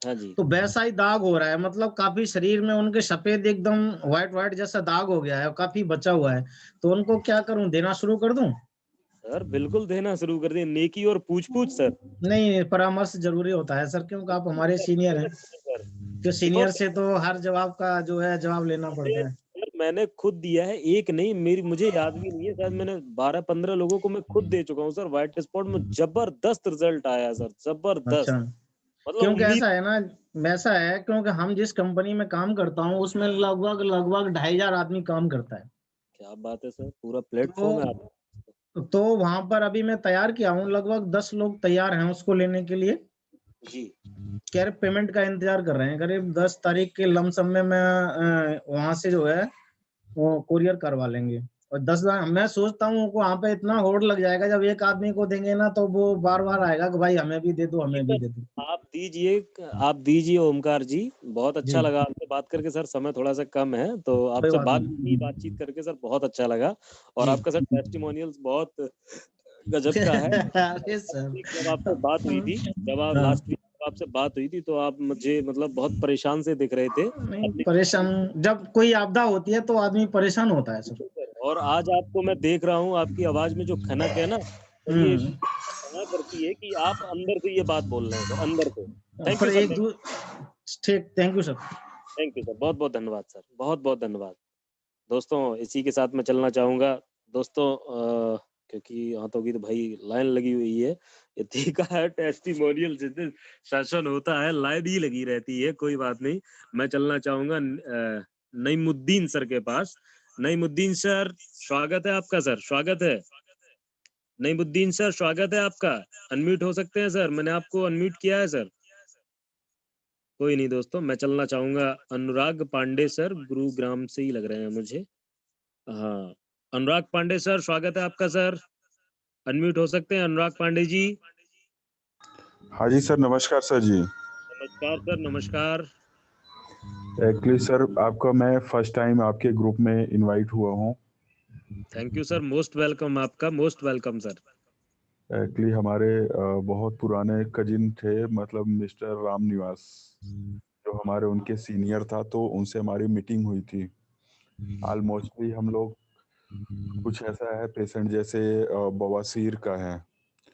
हाँ जी। तो वैसा ही दाग हो रहा है, मतलब काफी शरीर में उनके सफेद एकदम व्हाइट व्हाइट जैसा दाग हो गया है, और काफी बचा हुआ है। तो उनको क्या करूं, देना शुरू कर दूं? सर बिल्कुल देना शुरू कर दिए, नेकी और पूछ पूछ सर। नहीं, परामर्श जरूरी होता है सर, क्योंकि आप हमारे सीनियर हैं, सर जो सीनियर से तो हर जवाब का जो है जवाब लेना पड़ता है। सर मैंने खुद दिया है, एक नहीं, मेरी मुझे याद भी नहीं है, शायद मैंने 12-15 लोगों को मैं खुद दे चुका हूँ सर। व्हाइट स्पॉट में जबरदस्त रिजल्ट आया सर, जबरदस्त। अच्छा, मतलब क्योंकि उम्मीद, ऐसा है ना, वैसा है क्योंकि हम जिस कंपनी में काम करता हूँ उसमें लगभग लगभग 2,500 आदमी काम करता है। क्या बात है सर, पूरा प्लेटफॉर्म है आप। तो वहां पर अभी मैं तैयार किया हूँ, लगभग 10 लोग तैयार हैं उसको लेने के लिए। जी क्या पेमेंट का इंतजार कर रहे हैं, करीब 10 तारीख के लमसम में मैं वहां से जो है वो कुरियर करवा लेंगे। और 10 मैं सोचता हूँ वहां पे इतना होड़ लग जाएगा, जब एक आदमी को देंगे ना तो वो बार बार आएगा कि भाई हमें भी दे दो, जी हमें भी सर, दे दो। आप दीजिए ओमकार जी। बहुत अच्छा जी, लगा आपसे बात करके सर, समय थोड़ा सा कम है तो कोई आपसे बात नहीं। बातचीत करके सर बहुत अच्छा लगा। और जी। आपका सर टेस्टिमोनियल्स बहुत गजब का है। अरे सर। जब आपसे बात हुई थी, जब आप हाँ, लास्ट वीक आपसे बात हुई थी, तो आप मुझे मतलब बहुत परेशान से दिख रहे थे नहीं अपनी। परेशान, जब कोई आपदा होती है तो आदमी परेशान होता है सर। और आज आपको मैं देख रहा हूँ, आपकी आवाज में जो खनक है ना, तो ये हम्म। कहना करती है कि आप अंदर से ये बात बोल रहे हैं सर, अंदर से। थैंक पर यू सर, ठीक, thank you sir. Thank you sir, बहुत बहुत धन्यवाद सर, बहुत बहुत धन्यवाद। दोस्तों इसी के साथ मैं चलना चाहूंगा दोस्तों, क्योंकि हाथों की तो भाई लाइन लगी हुई है। ये देखा है टेस्टिमोनियल जितने सेशन होता है लाइन ही लगी रहती है, कोई बात नहीं। मैं चलना चाहूंगा नईमुद्दीन सर के पास। नईमुद्दीन सर स्वागत है आपका सर, स्वागत है। नईमुद्दीन सर स्वागत है आपका, अनम्यूट हो सकते हैं सर, मैंने आपको अनम्यूट किया है सर। कोई नहीं दोस्तों, मैं चलना चाहूंगा अनुराग पांडे सर, गुरुग्राम से ही लग रहे हैं मुझे। हाँ, अनुराग पांडे सर स्वागत है आपका सर, अनम्यूट हो सकते हैं अनुराग पांडे जी। हाँ जी सर, नमस्कार सर जी। नमस्कार सर, नमस्कार। एक्चुअली सर आपका मैं फर्स्ट टाइम आपके ग्रुप में इनवाइट हुआ हूँ। Thank you sir, most welcome, आपका मोस्ट वेलकम सर। एक्चुअली हमारे बहुत पुराने कजिन थे, मतलब मिस्टर राम निवास, जो हमारे उनके सीनियर था, तो उनसे हमारी मीटिंग हुई थी। ऑलमोस्टली हम लोग कुछ ऐसा है पेशेंट जैसे बवासीर का है,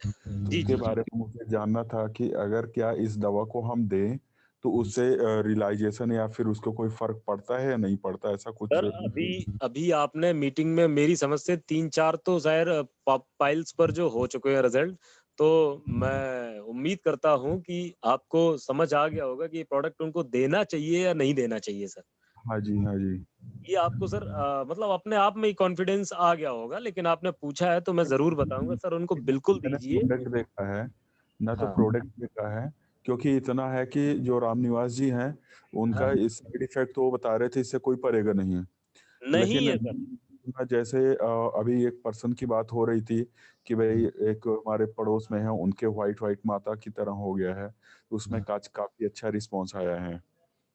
तो जी उसके जी बारे में मुझे जानना था कि अगर क्या इस दवा को हम दें तो उससे रियलाइजेशन या फिर उसको कोई फर्क पड़ता है या नहीं पड़ता, ऐसा कुछ। सर, अभी अभी आपने मीटिंग में मेरी समझ से 3-4 तो शायद पाइल्स पर जो हो चुके हैं रिजल्ट, तो मैं उम्मीद करता हूं कि आपको समझ आ गया होगा कि ये प्रोडक्ट उनको देना चाहिए या नहीं देना चाहिए सर। हाँ जी, हाँ जी। ये आपको सर मतलब अपने आप में ही कॉन्फिडेंस आ गया होगा, लेकिन आपने पूछा है तो मैं जरूर बताऊंगा सर, उनको बिल्कुल मैंने दीजिए। प्रोडक्ट देखा है ना, तो हाँ प्रोडक्ट देखा है, क्योंकि इतना है कि जो राम निवास जी हैं उनका हाँ, इस साइड इफेक्ट तो वो बता रहे थे इससे कोई पड़ेगा नहीं है। नहीं लेकिन है सर। जैसे अभी एक पर्सन की बात हो रही थी कि भाई एक हमारे पड़ोस में है, उनके व्हाइट व्हाइट माता की तरह हो गया है, तो उसमें काफी अच्छा रिस्पॉन्स आया है।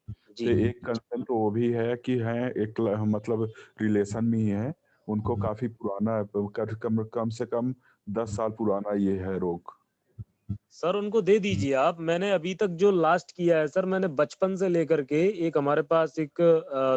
तो जी एक कंसर्न तो वो भी है कि है एक मतलब रिलेशन में ही है, उनको काफी पुराना कम से कम 10 साल पुराना ये है रोग। सर, उनको दे दीजिए आप। मैंने अभी तक जो लास्ट किया है सर, मैंने बचपन से लेकर के, एक हमारे पास एक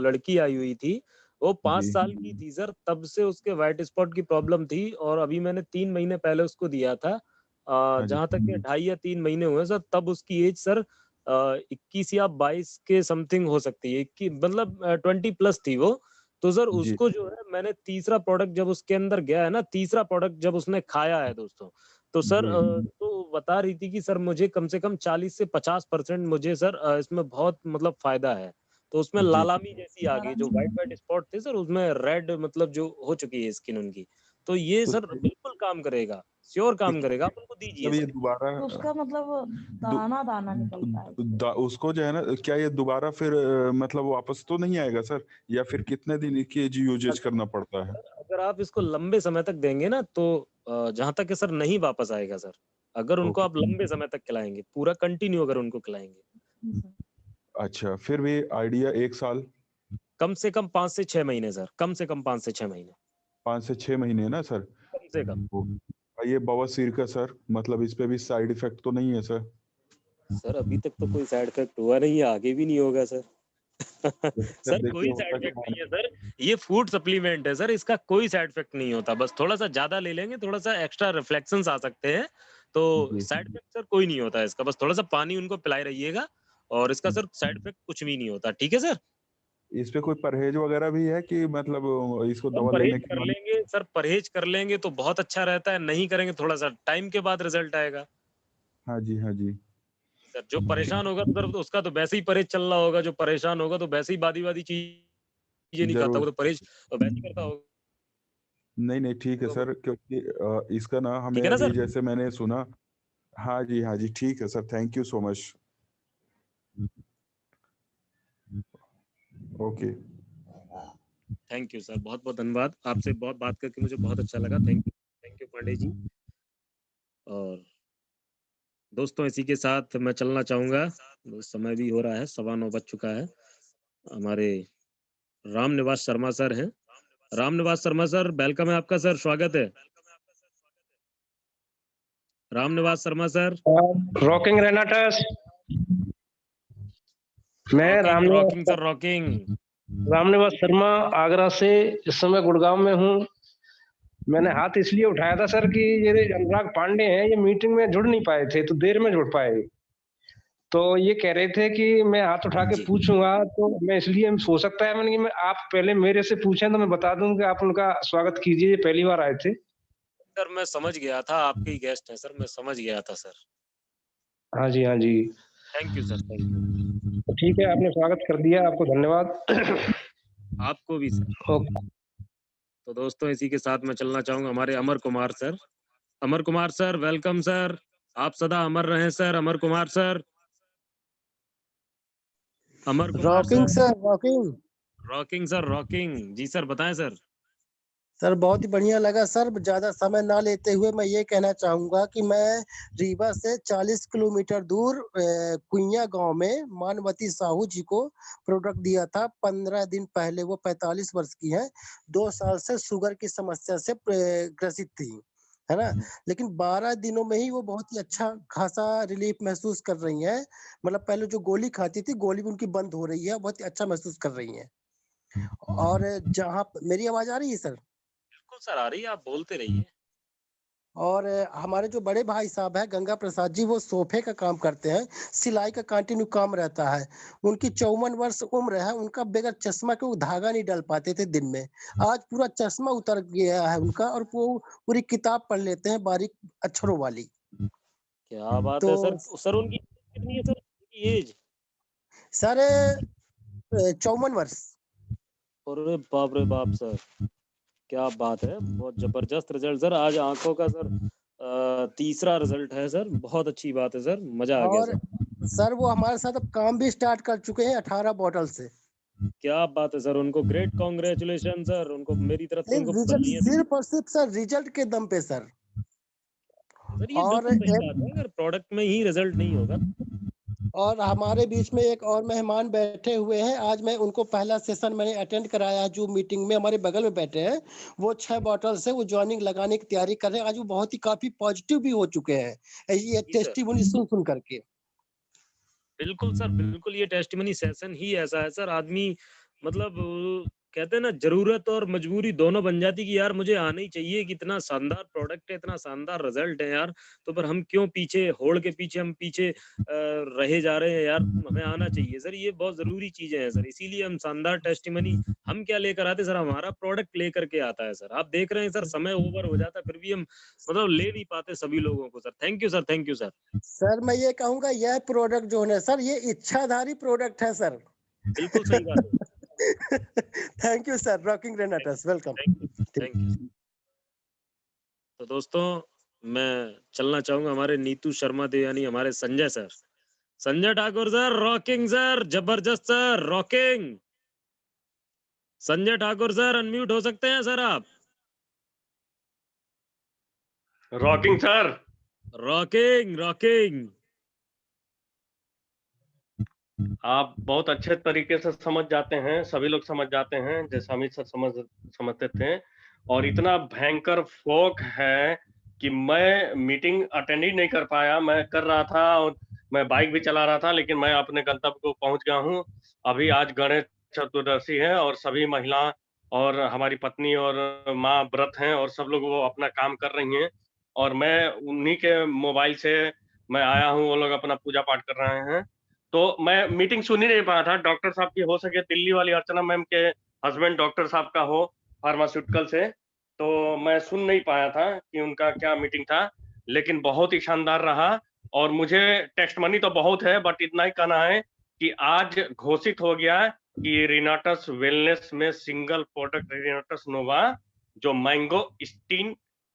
लड़की आई हुई थी, वो 5 जी। साल की थी सर, तब से उसके व्हाइट स्पॉट की प्रॉब्लम थी, और अभी मैंने 3 महीने पहले उसको दिया था। हाँ जी। जहां तक के 2.5 या 3 महीने हुए सर, तब उसकी एज सर 21 या 22 के समथिंग हो सकती है, 21 मतलब 20 प्लस थी वो। तो सर जी। उसको जो है, मैंने तीसरा प्रोडक्ट जब उसके अंदर गया है ना, तीसरा प्रोडक्ट जब उसने खाया है दोस्तों, तो सर जी। तो बता रही थी कि सर मुझे कम से कम 40 से 50% मुझे सर इसमें बहुत मतलब फायदा है। तो उसमें लालामी जैसी आ गई, जो व्हाइट व्हाइट स्पॉट थे सर उसमें रेड मतलब जो हो चुकी है स्किन उनकी। तो ये तो सर बिल्कुल काम करेगा, श्योर काम करेगा, आप उनको दीजिए मतलब ये सर। दोबारा उसका मतलब दाना दाना निकलता है। उसको जो है ना, क्या ये दोबारा फिर मतलब वापस तो नहीं आएगा सर, या फिर कितने दिन के जी यूजेज करना पड़ता है? अगर आप इसको लंबे समय तक देंगे ना तो जहां तक है सर नहीं वापस आएगा सर। अगर उनको आप लंबे समय तक खिलाएंगे, पूरा कंटिन्यू अगर उनको खिलाएंगे। अच्छा, फिर भी आइडिया 1 साल? कम से कम 5 से 6 महीने सर, कम से कम 5 से 6 महीने। 5 से 6 महीने ना सर? कम से कम। ये बवासीर का सर, मतलब इस पे भी साइड इफेक्ट तो नहीं है सर? सर अभी तक तो कोई साइड इफेक्ट हुआ नहीं है, आगे भी नहीं होगा सर। सर कोई साइड इफेक्ट नहीं है सर, ये फूड सप्लीमेंट है सर, इसका कोई साइड इफेक्ट नहीं होता। बस थोड़ा सा ज्यादा ले लेंगे, थोड़ा सा एक्स्ट्रा रिफ्लेक्शंस आ सकते हैं, तो साइड इफेक्ट सर कोई नहीं होता है इसका। बस थोड़ा सा पानी उनको पिलाए रहिएगा और इसका सर साइड इफेक्ट कुछ भी नहीं होता। ठीक है सर? इस पे कोई परहेज वगैरह भी है कि मतलब इसको सर दवा परहेज लेने कर के बाद? लेंगे सर, परहेज कर लेंगे तो बहुत अच्छा रहता है, नहीं करेंगे थोड़ा सा टाइम के बाद रिजल्ट आएगा। हाँ जी, हाँ जी। सर जो परेशान होगा सर तो उसका तो वैसे ही परहेज चल रहा होगा, जो परेशान होगा तो वैसे ही बादी चीजें नहीं खाता, वो जरूर। तो परहेज वैसे ही करता होगा। नहीं नहीं, ठीक है सर, क्योंकि इसका ना हमें ठीक है ना अभी सर? जैसे मैंने सुना। हाँ जी, हाँ जी, ठीक है sir, thank you so much. Okay. Thank you sir, बहुत बहुत धन्यवाद। आपसे बहुत बात करके मुझे बहुत अच्छा लगा। Thank you Pandey ji. और दोस्तों इसी के साथ मैं चलना चाहूंगा, समय भी हो रहा है, 9:15 बज चुका है। हमारे रामनिवास शर्मा सर हैं। रामनिवास शर्मा सर, वेलकम है आपका सर, स्वागत है। रामनिवास शर्मा सर। रॉकिंग रेनाटस। मैं rocking sir, rocking. Ramniwas Sharma Agra से इस समय गुड़गांव में हूँ। मैंने हाथ इसलिए उठाया था सर कि ये अनुराग पांडे हैं, ये मीटिंग में जुड़ नहीं पाए थे, तो देर में जुड़ पाए। तो ये कह रहे थे कि मैं हाथ उठा के पूछूंगा, तो मैं इसलिए हो सकता है मैंने आप पहले मेरे से पूछें तो मैं बता दूं कि आप उनका स्वागत कीजिए, ये पहली बार आए थे। सर मैं समझ गया था, आपके ही गेस्ट हैं सर, मैं समझ गया था सर। हाँ जी, हाँ जी। Thank you sir, thank you. तो ठीक है, आपने स्वागत कर दिया, आपको धन्यवाद। आपको भी सर। तो दोस्तों इसी के साथ मैं चलना चाहूंगा हमारे Amar Kumar sir. Amar Kumar sir, welcome sir, आप सदा अमर रहें sir. Amar Kumar sir. Amar Kumar rocking sir, rocking. Rocking sir, rocking. जी सर, बताएं सर। सर बहुत ही बढ़िया लगा सर। ज्यादा समय ना लेते हुए मैं ये कहना चाहूंगा कि मैं रीवा से 40 किलोमीटर दूर कुइया गांव में मानवती साहू जी को प्रोडक्ट दिया था 15 दिन पहले। वो 45 वर्ष की हैं, 2 साल से शुगर की समस्या से ग्रसित थी, है ना। लेकिन 12 दिनों में ही वो बहुत ही अच्छा खासा रिलीफ महसूस कर रही हैं। मतलब पहले जो गोली खाती थी, गोली भी उनकी बंद हो रही है, बहुत ही अच्छा महसूस कर रही हैं। और जहाँ मेरी आवाज आ रही है सर? बिल्कुल सर आ रही है, आप बोलते रहिए। और हमारे जो बड़े भाई साहब हैं गंगा प्रसाद जी, वो सोफे का काम करते हैं, सिलाई का कंटिन्यू काम रहता है। उनकी 54 वर्ष उम्र है, उनका बगैर चश्मा के वो धागा नहीं डाल पाते थे दिन में। आज पूरा चश्मा उतर गया है उनका, और वो पूरी किताब पढ़ लेते हैं बारीक अक्षरों वाली। क्या बात तो है सर। सर उनकी कितनी है सर, उनकी एज? सर 54 वर्ष। अरे बाप रे बाप सर, क्या बात है, बहुत जबरदस्त रिजल्ट सर। आज आंखों का सर तीसरा रिजल्ट है सर, बहुत अच्छी बात है सर, मजा आ गया और सर। सर वो हमारे साथ अब काम भी स्टार्ट कर चुके हैं 18 बॉटल से। क्या बात है सर, उनको ग्रेट कांग्रेचुलेशन सर, उनको मेरी तरफ से उनको रिजल्ट बधाइयां। सिर्फ और सिर्फ सर रिजल्ट के दम पे सर। सर ये और बिल्कुल सही बात है, अगर प्रोडक्ट में ही रिजल्ट नहीं होगा। और हमारे बीच में एक और मेहमान बैठे हुए हैं। आज मैं उनको पहला सेशन मैंने अटेंड कराया जो मीटिंग में, हमारे बगल में बैठे हैं। वो 6 बॉटल से वो ज्वाइनिंग लगाने की तैयारी कर रहे हैं। आज वो बहुत ही काफी पॉजिटिव भी हो चुके हैं ये टेस्टिमोनी सुन करके। बिल्कुल सर, बिल्कुल ये टेस्टिमनी सेशन ही ऐसा है सर, आदमी मतलब कहते हैं ना, जरूरत और मजबूरी दोनों बन जाती कि यार मुझे आना ही चाहिए, कि इतना शानदार प्रोडक्ट है, इतना शानदार रिजल्ट है यार, तो पर हम क्यों पीछे होड़ के पीछे हम पीछे रहे जा रहे हैं यार, हमें आना चाहिए सर। ये बहुत जरूरी चीजें हैं सर, इसीलिए हम शानदार टेस्टिमनी हम क्या लेकर आते सर, हमारा प्रोडक्ट लेकर के आता है सर। आप देख रहे हैं सर, समय ओवर हो जाता है फिर भी हम मतलब ले नहीं पाते सभी लोगों को sir. Thank you sir, thank you sir. Sir मैं ये कहूंगा यह प्रोडक्ट जो है सर, ये इच्छाधारी प्रोडक्ट है सर। बिल्कुल सही बात है। Thank you sir, rocking Renatus, welcome. Thank you. तो दोस्तों मैं चलना चाहूंगा हमारे नीतू शर्मा देवानी, हमारे Sanjay sir, Sanjay Thakur sir, rocking sir, जबरदस्त sir, rocking. Sanjay Thakur sir unmute हो सकते हैं सर आप? Rocking sir, rocking rocking. आप बहुत अच्छे तरीके से समझ जाते हैं, सभी लोग समझ जाते हैं, जैसे अमित सर समझते थे। और इतना भयंकर फॉग है कि मैं मीटिंग अटेंड ही नहीं कर पाया। मैं कर रहा था और मैं बाइक भी चला रहा था, लेकिन मैं अपने गंतव्य को पहुंच गया हूं। अभी आज गणेश चतुर्दशी है और सभी महिला और हमारी पत्नी और माँ व्रत हैं और सब लोग वो अपना काम कर रही हैं और मैं उन्हीं के मोबाइल से मैं आया हूँ। वो लोग अपना पूजा पाठ कर रहे हैं, तो मैं मीटिंग सुन ही नहीं पाया था। डॉक्टर साहब की हो सके दिल्ली वाली अर्चना मैम के हस्बैंड डॉक्टर साहब का हो फार्मास्यूटिकल से, तो मैं सुन नहीं पाया था कि उनका क्या मीटिंग था, लेकिन बहुत ही शानदार रहा। और मुझे टेस्ट मनी तो बहुत है, बट इतना ही कहना है कि आज घोषित हो गया कि रिनाटस वेलनेस में सिंगल प्रोडक्ट रिनाटस नोवा जो मैंगो स्टीन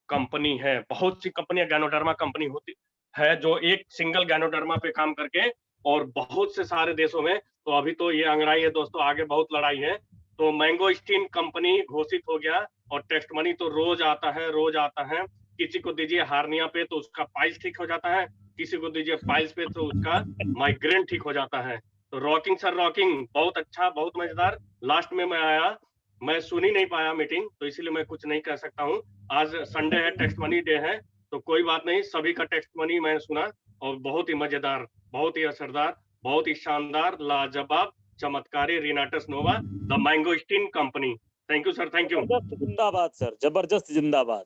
कंपनी है, बहुत सी कंपनियां गैनोडर्मा कंपनी होती है जो एक सिंगल गैनोडर्मा पे काम करके और बहुत से सारे देशों में, तो अभी तो ये अंगड़ाई है दोस्तों, आगे बहुत लड़ाई है। तो मैंगो स्टीन कंपनी घोषित हो गया और टेस्ट मनी तो रोज आता है, रोज आता है। किसी को दीजिए हार्निया पे तो उसका पाइल्स ठीक हो जाता है, किसी को दीजिए पाइल्स पे तो उसका माइग्रेन ठीक हो जाता है। तो रॉकिंग सर रॉकिंग, बहुत अच्छा, बहुत मजेदार। लास्ट में मैं आया, मैं सुन ही नहीं पाया मीटिंग, तो इसीलिए मैं कुछ नहीं कह सकता हूँ। आज संडे है, टेस्ट मनी डे है, तो कोई बात नहीं, सभी का टेस्ट मनी मैंने सुना और बहुत ही मजेदार, बहुत ही असरदार, बहुत ही शानदार, लाजवाब, चमत्कारी Renatus Nova the mangosteen company. Thank you sir, thank you. जबरदस्त जिंदाबाद सर, जबरदस्त जिंदाबाद।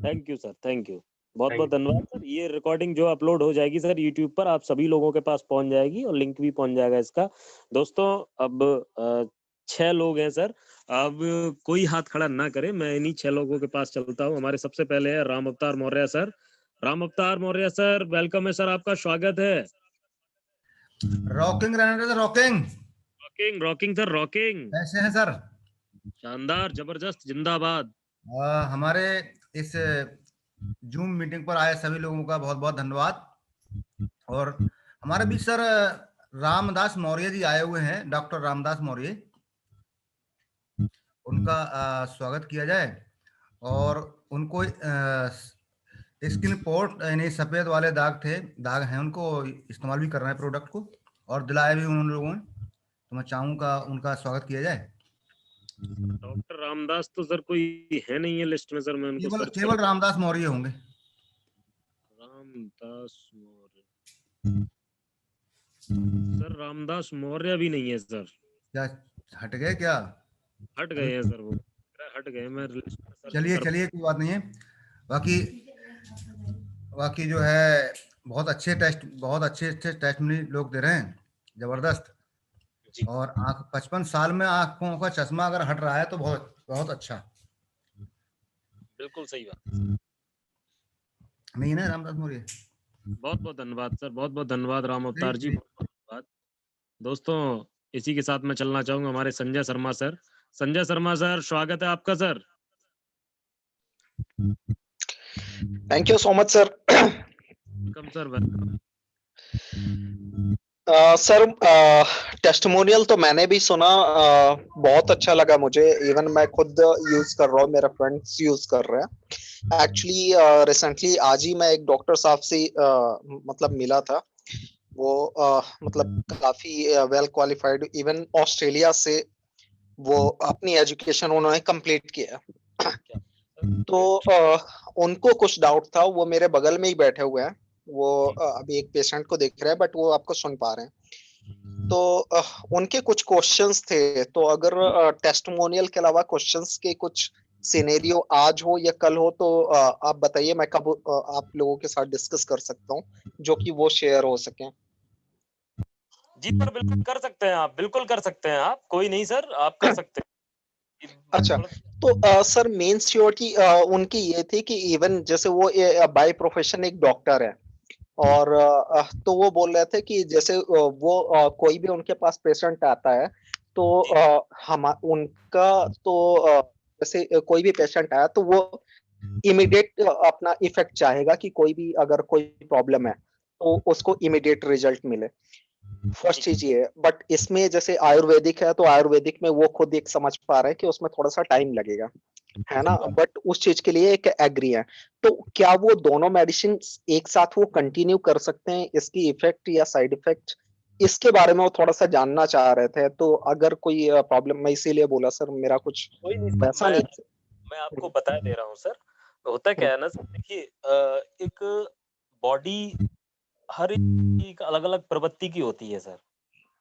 Thank you sir, thank you, बहुत बहुत धन्यवाद सर। ये रिकॉर्डिंग जो अपलोड हो जाएगी सर यूट्यूब पर, आप सभी लोगों के पास पहुंच जाएगी और लिंक भी पहुंच जाएगा इसका। दोस्तों अब 6 लोग हैं सर, अब कोई हाथ खड़ा ना करे, मैं इन्हीं 6 लोगों के पास चलता हूँ। हमारे सबसे पहले है राम अवतार मौर्य सर। राम अवतार मौर्य सर, वेलकम है सर, आपका स्वागत है। Rocking rocking rocking rocking sir, rocking. कैसे हैं सर? शानदार, जबरदस्त, जिंदाबाद। हमारे इस जूम मीटिंग पर आए सभी लोगों का बहुत बहुत धन्यवाद। और हमारे बीच सर रामदास मौर्य जी आए हुए हैं, डॉक्टर रामदास मौर्य, उनका स्वागत किया जाए। और उनको स्किन पोर्ट यानी सफेद वाले दाग हैं, उनको इस्तेमाल भी कर रहे हैं प्रोडक्ट को और दिलाए भी उन लोगों ने, तो मैं चाहूंगा उनका स्वागत किया जाए। डॉक्टर रामदास तो सर कोई है नहीं है लिस्ट में सर, मैं उनको केवल रामदास मौर्य होंगे। रामदास मौर्य सर, रामदास मौर्य भी नहीं है सर। क्या हट गए? क्या हट गए हैं सर? वो हट गए। मैं चलिए कोई बात नहीं है। बाकी जो है बहुत अच्छे टेस्ट में लोग दे रहे हैं, जबरदस्त। और 55 साल में आंखों का चश्मा अगर हट रहा है तो बहुत बहुत अच्छा। बिल्कुल सही बात नहीं ना रामदास मौर्य? बहुत बहुत धन्यवाद सर, बहुत बहुत धन्यवाद राम अवतार जी, बहुत बहुत धन्यवाद। दोस्तों इसी के साथ मैं चलना चाहूंगा हमारे संजय शर्मा सर। संजय शर्मा सर, स्वागत है आपका sir. Thank you so much sir. Welcome sir, welcome. Sir testimonial तो मैंने भी सुना, बहुत अच्छा लगा मुझे। इवन मैं खुद यूज कर रहा हूँ, मेरा फ्रेंड्स यूज कर रहे हैं। एक्चुअली रिसेंटली आज ही मैं एक डॉक्टर साहब से मतलब मिला था। वो मतलब काफी वेल क्वालिफाइड, इवन ऑस्ट्रेलिया से वो अपनी एजुकेशन उन्होंने कंप्लीट किया। तो उनको कुछ डाउट था, वो मेरे बगल में ही बैठे हुए हैं। वो अभी एक पेशेंट को देख रहे हैं, बट वो आपको सुन पा रहे हैं। तो उनके कुछ क्वेश्चंस थे, तो अगर टेस्टिमोनियल के अलावा क्वेश्चंस के कुछ सिनेरियो आज हो या कल हो तो आप बताइए, मैं कब आप लोगों के साथ डिस्कस कर सकता हूँ जो कि वो शेयर हो सके। जी सर, बिल्कुल कर सकते हैं आप, बिल्कुल कर सकते हैं आप, कोई नहीं सर, आप कर सकते हैं। अच्छा, तो सर मेन श्योरिटी उनकी ये थी कि इवन जैसे वो बाय प्रोफेशन एक डॉक्टर है, और तो वो बोल रहे थे कि जैसे वो कोई भी उनके पास पेशेंट आता है तो हम उनका तो जैसे कोई भी पेशेंट आया तो वो इमीडिएट अपना इफेक्ट चाहेगा कि कोई भी अगर कोई प्रॉब्लम है तो उसको इमीडिएट रिजल्ट मिले। फर्स्ट चीज ये है। बट इसमें जैसे आयुर्वेदिक है तो आयुर्वेदिक में वो खुद एक समझ पा रहे हैं कि उसमें थोड़ा सा टाइम लगेगा, है ना, बट उस चीज के लिए एक एग्री है। तो क्या वो दोनों मेडिसिन एक साथ वो कंटिन्यू कर सकते हैं, इसकी इफेक्ट या साइड इफेक्ट, इसके बारे में वो थोड़ा सा जानना चाह रहे थे। तो अगर कोई प्रॉब्लम, मैं इसीलिए बोला सर, मेरा कुछ कोई नहीं सर, वैसा नहीं। मैं आपको बता दे रहा हूँ सर। होता क्या है ना सर, देखिए एक बॉडी हर एक अलग अलग प्रवृत्ति की होती है सर।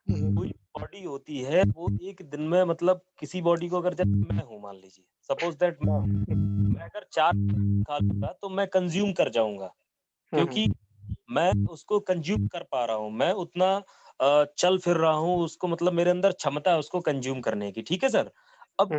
कोई बॉडी होती है वो एक दिन में, मतलब किसी बॉडी को अगर, जब मैं हूँ मान लीजिए, सपोज दैट मैं अगर 4 खा लूंगा तो मैं कंज्यूम कर जाऊंगा, क्योंकि मैं उसको कंज्यूम कर पा रहा हूँ, मैं उतना चल फिर रहा हूँ, उसको मतलब मेरे अंदर क्षमता है उसको कंज्यूम करने की। ठीक है सर। अब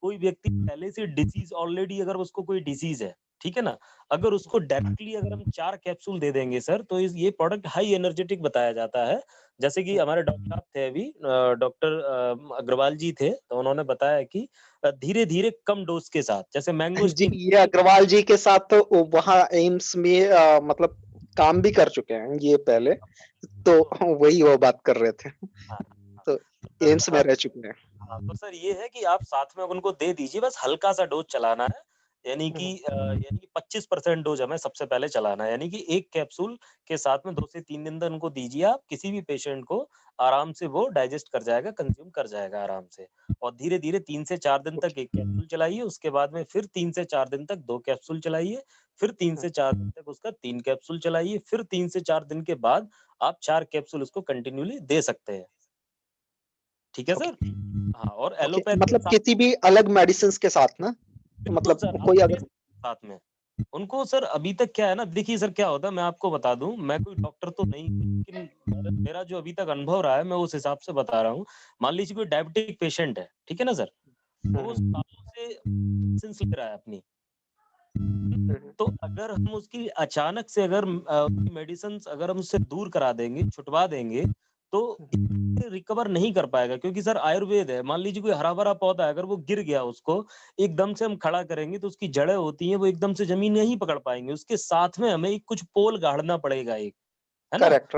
कोई व्यक्ति पहले से डिसीज, ऑलरेडी अगर उसको कोई डिसीज है, ठीक है ना, अगर उसको डायरेक्टली अगर हम 4 कैप्सूल दे देंगे सर, तो ये प्रोडक्ट हाई एनर्जेटिक बताया जाता है। जैसे कि हमारे डॉक्टर साहब थे अभी, डॉक्टर अग्रवाल जी थे, तो उन्होंने बताया कि धीरे धीरे कम डोज के साथ, जैसे मैंगो जी, ये अग्रवाल जी के साथ तो वहाँ एम्स में मतलब काम भी कर चुके हैं ये पहले, तो वही वो बात कर रहे थे, तो एम्स में रह चुके हैं। हाँ, तो सर ये है कि आप साथ में उनको दे दीजिए, बस हल्का सा डोज चलाना है, यानी कि 25% डोज हमें सबसे पहले चलाना है, यानी कि 1 कैप्सूल के साथ में 2 से 3 दिन तक उनको दीजिए आप, किसी भी पेशेंट को आराम से वो डाइजेस्ट कर जाएगा, कंज्यूम कर जाएगा आराम से। और धीरे धीरे 3 से 4 दिन तक 1 कैप्सूल चलाइए, उसके बाद में फिर 3 से 4 दिन तक 2 कैप्सूल चलाइए, फिर 3 से 4 दिन तक उसका 3 कैप्सूल चलाइए, फिर 3 से 4 दिन के बाद आप 4 कैप्सूल उसको कंटिन्यूली दे सकते हैं। ठीक है सर। हाँ, और एलोपैथी मतलब किसी भी अलग मेडिसिन के साथ ना, मतलब कोई अगर साथ में उनको सर, अभी तक क्या है ना, देखिए सर क्या होता है, मैं आपको बता दूं, मैं कोई डॉक्टर तो नहीं, लेकिन मेरा जो अभी तक अनुभव रहा है मैं उस हिसाब से बता रहा हूँ। मान लीजिए कोई डायबिटिक पेशेंट है, ठीक है ना सर, तो वो सालों से मेडिसिन ले रहा है अपनी, तो अगर हम उसकी अचानक से अगर मेडिसिन अगर हम उससे दूर करा देंगे, छुटवा देंगे, तो रिकवर नहीं कर पाएगा, क्योंकि सर आयुर्वेद है। मान लीजिए कोई हरा भरा पौधा है, अगर वो गिर गया, उसको एकदम से हम खड़ा करेंगे तो उसकी जड़ें होती हैं, वो एकदम से जमीन नहीं पकड़ पाएंगे, उसके साथ में हमें एक कुछ पोल गाड़ना पड़ेगा, एक, है ना। Correct,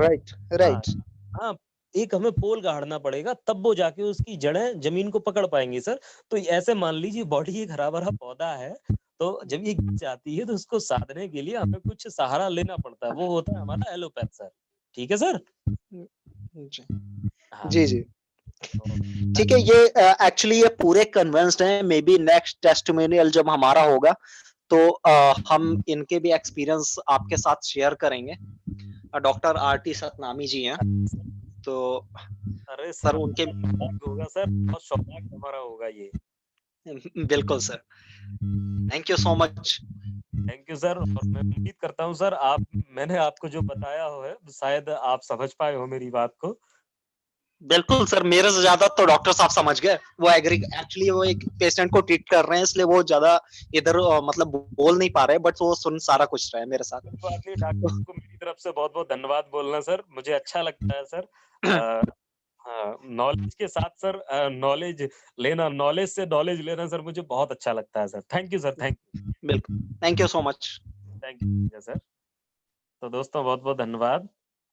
right. हाँ, एक हमें पोल गाड़ना पड़ेगा, तब वो जाके उसकी जड़ें जमीन को पकड़ पाएंगी सर। तो ऐसे मान लीजिए बॉडी एक हरा भरा पौधा है, तो जब ये गिर जाती है तो उसको साधने के लिए हमें कुछ सहारा लेना पड़ता है, वो होता है हमारा एलोपैथ सर। ठीक है सर। जी। ठीक है, ये एक्चुअली ये पूरे कन्विंस्ड हैं। मे बी नेक्स्ट टेस्टिमोनियल जब हमारा होगा तो हम इनके भी एक्सपीरियंस आपके साथ शेयर करेंगे। डॉक्टर आरटी सतनामी जी हैं, तो अरे सर उनके होगा सर, बहुत सौभाग्य हमारा होगा ये। बिल्कुल sir, thank you so much. Thank you sir. और मैं उम्मीद करता हूँ सर, मैंने आपको जो बताया हो है, शायद आप समझ पाए हो मेरी बात को। बिल्कुल सर, मेरे से ज्यादा तो डॉक्टर साहब समझ गए। वो एक्चुअली वो एक पेशेंट को ट्रीट कर रहे हैं, इसलिए वो ज्यादा इधर मतलब बोल नहीं पा रहे, बट वो सुन सारा कुछ रहे मेरे साथ। डॉक्टर को मेरी तरफ से बहुत बहुत धन्यवाद बोलना सर, मुझे अच्छा लगता है सर। नॉलेज के साथ सर नॉलेज लेना, नॉलेज से नॉलेज लेना सर, मुझे बहुत अच्छा लगता है sir. Thank you sir, thank you. बिल्कुल, thank you so much. Thank you sir. तो दोस्तों बहुत बहुत धन्यवाद।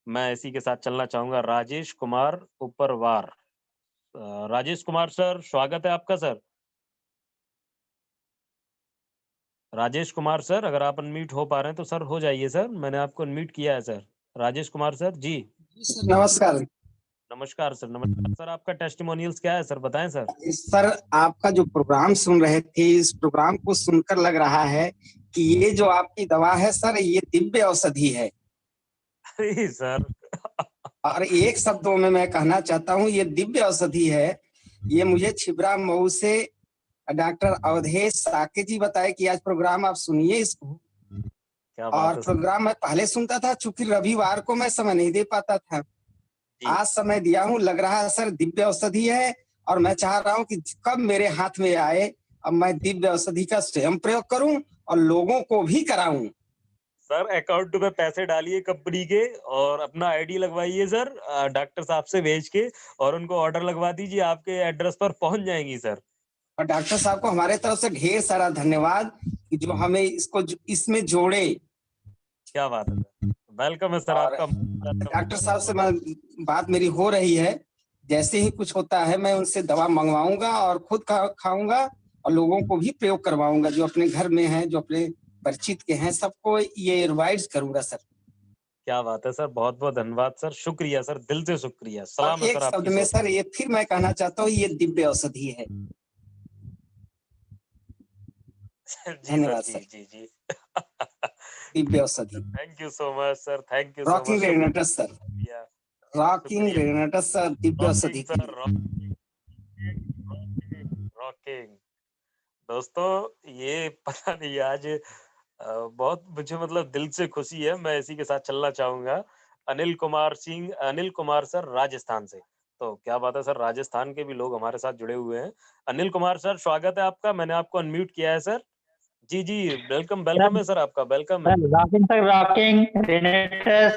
मैं इसी के साथ चलना चाहूंगा राजेश कुमार उपरवार। राजेश कुमार सर, स्वागत है आपका सर। राजेश कुमार सर, अगर आप अनम्यूट हो पा रहे हैं तो सर हो जाइए सर, मैंने आपको अनम्यूट किया है सर। राजेश कुमार सर जी। नमस्कार। नमस्कार सर। नमस्कार सर, आपका टेस्टिमोनियल्स क्या है सर, बताएं सर। सर आपका जो प्रोग्राम सुन रहे थे, इस प्रोग्राम को सुनकर लग रहा है कि ये जो आपकी दवा है सर, ये दिव्य औषधि है। सर और एक शब्दों में मैं कहना चाहता हूँ, ये दिव्य औषधि है। ये मुझे छिबरा मऊ से डॉक्टर अवधेश साके जी बताए कि आज प्रोग्राम आप सुनिए इसको। और प्रोग्राम मैं पहले सुनता था, चूंकि रविवार को मैं समय नहीं दे पाता था, आज समय दिया हूँ। लग रहा है सर दिव्य औषधि है, और मैं चाह रहा हूँ कि कब मेरे हाथ में आए, अब मैं दिव्य औषधि का स्वयं प्रयोग करूं और लोगों को भी कराऊं। सर अकाउंट में पैसे डालिए कंपनी के और अपना आईडी लगवाइए सर डॉक्टर साहब से भेज के, और उनको ऑर्डर लगवा दीजिए, आपके एड्रेस पर पहुंच जाएंगी सर। और डॉक्टर साहब को हमारे तरफ से ढेर सारा धन्यवाद कि जो हमें इसमें जोड़े। क्या बात है सर, वेलकम है सर आपका। डॉक्टर साहब से बात मेरी हो रही है, जैसे ही कुछ होता है मैं उनसे दवा मंगवाऊंगा और खुद खाऊंगा और लोगों को भी प्रयोग करवाऊंगा, जो अपने घर में हैं, जो अपने परिचित के हैं, सबको ये एडवाइस करूंगा सर। क्या बात है सर, बहुत बहुत धन्यवाद सर, शुक्रिया सर, दिल से शुक्रिया। सलाम है एक सर शब्द आपकी में सोच। सर ये फिर मैं कहना चाहता हूँ, ये दिव्य औषधि है। धन्यवाद सर। जी जी दिव्य औषधि। Thank you so much sir, thank you so rocking much. Renatus sir, rocking Renatus sir, दिव्य औषधि के लिए। रॉकिंग दोस्तों, ये पता नहीं आज बहुत मुझे मतलब दिल से खुशी है, मैं इसी के साथ चलना चाहूंगा। अनिल कुमार सर राजस्थान से, तो क्या बात है सर, राजस्थान के भी लोग हमारे साथ जुड़े हुए हैं। अनिल कुमार सर स्वागत है आपका, मैंने आपको अनम्यूट किया है सर। जी जी वेलकम है सर आपका, वेलकम है। रॉकिंग रेगनेटस,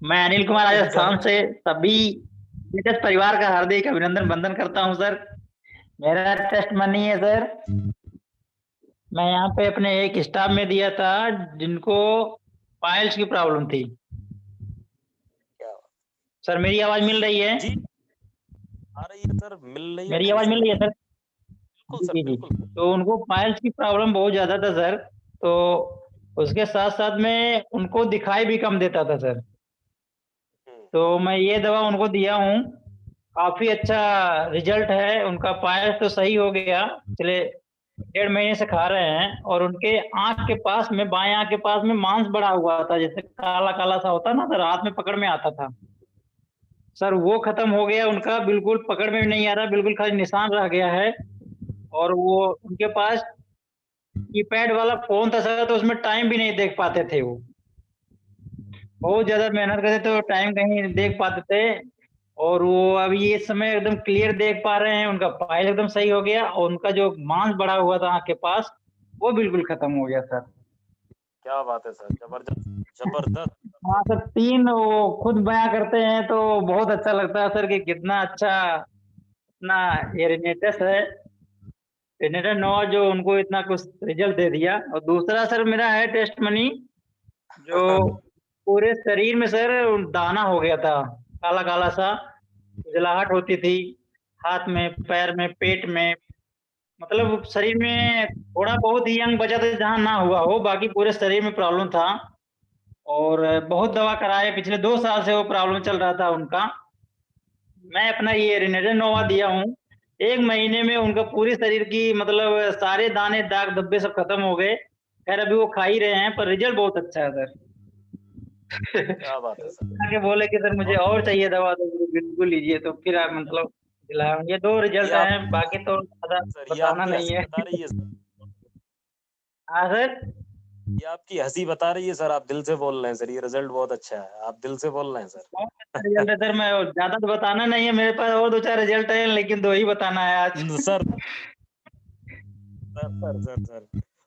मैं अनिल कुमार राजस्थान से सभी रेगनेटस परिवार का हार्दिक अभिनंदन वंदन करता हूं सर। मेरा टेस्ट मनी है सर, मैं यहाँ पे अपने एक स्टाफ में दिया था जिनको पाइल्स की प्रॉब्लम थी। सर मेरी आवाज मिल रही है? आ रही है सर, मिल रही है, मेरी आवाज मिल रही है सर? बिल्कुल जी। तो उनको पाइल्स की प्रॉब्लम बहुत ज्यादा था सर, तो उसके साथ साथ में उनको दिखाई भी कम देता था सर। तो मैं ये दवा उनको दिया हूँ, काफी अच्छा रिजल्ट है, उनका पाइल्स तो सही हो गया, पिछले 1.5 महीने से खा रहे हैं। और उनके आंख के पास में, बाएं आंख के पास में मांस बड़ा हुआ था, जैसे काला काला सा होता ना सर, हाथ में पकड़ में आता था सर, वो खत्म हो गया उनका, बिल्कुल पकड़ में भी नहीं आ रहा, बिल्कुल खाली निशान रह गया है। और वो उनके पास कीपैड वाला फोन था सर, तो उसमें टाइम भी नहीं देख पाते थे, वो बहुत ज्यादा मेहनत करते थे, टाइम कहीं देख पाते थे। और वो अभी इस समय एकदम क्लियर देख पा रहे हैं, उनका पाइल एकदम सही हो गया, और उनका जो मांस बढ़ा हुआ था आंख के पास वो बिल्कुल खत्म हो गया सर। क्या बात है सर, जबरदस्त। हाँ सर, 3 वो खुद बयां करते हैं तो बहुत अच्छा लगता है सर कि कितना अच्छा अपना ये रेगनेटस है, रेगनेटस नोवा, जो उनको इतना कुछ रिजल्ट दे दिया। और दूसरा सर मेरा है टेस्ट मनी, जो पूरे शरीर में सर दाना हो गया था, काला काला सा, जलाहट होती थी हाथ में, पैर में, पेट में, मतलब शरीर में थोड़ा बहुत ही अंग बचा था जहाँ ना हुआ हो, बाकी पूरे शरीर में प्रॉब्लम था। और बहुत दवा कराए, पिछले 2 साल से वो प्रॉब्लम चल रहा था उनका। मैं अपना ये रेगनेटस नोवा दिया हूँ, 1 महीने में उनका पूरी शरीर की मतलब सारे दाने, दाग धब्बे सब खत्म हो गए। खैर अभी वो खा ही रहे हैं, पर रिजल्ट बहुत अच्छा है सर। क्या बात है सर। आगे बोले कि सर मुझे और चाहिए दवा, तो बिल्कुल लीजिए, तो फिर आप मतलब दिलाया। ये 2 रिजल्ट हैं, बाकी तो ज्यादा बताना नहीं है। बता रही है सर। हाँ सर, ये आपकी हंसी बता रही है सर, आप दिल से बोल रहे हैं सर, ये रिजल्ट बहुत अच्छा है, आप दिल से बोल रहे हैं सर। रिजल्ट है सर, मैं ज्यादा तो बताना नहीं है, मेरे पास और 2-4 रिजल्ट है, लेकिन 2 ही बताना है आज। सर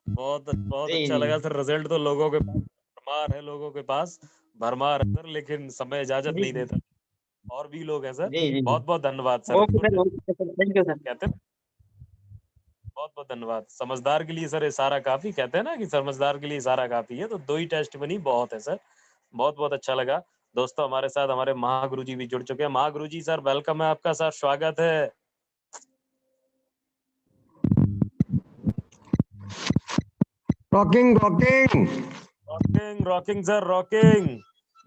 बहुत अच्छा लगा सर, रिजल्ट तो लोगों के पास भरमार है, लोगों के पास भरमार है सर, लेकिन समय इजाजत नहीं देता, और भी लोग हैं सर। बहुत बहुत धन्यवाद सर। Thank you sir. कहते हैं बहुत बहुत धन्यवाद। समझदार के लिए सर इशारा काफी, कहते हैं ना कि समझदार के लिए इशारा काफी है, तो 2 ही टेस्ट बनी बहुत है सर। बहुत बहुत अच्छा लगा दोस्तों। हमारे साथ हमारे महागुरु जी भी जुड़ चुके हैं। महागुरु जी सर वेलकम है आपका सर, स्वागत है। Rocking rocking rocking rocking sir, rocking.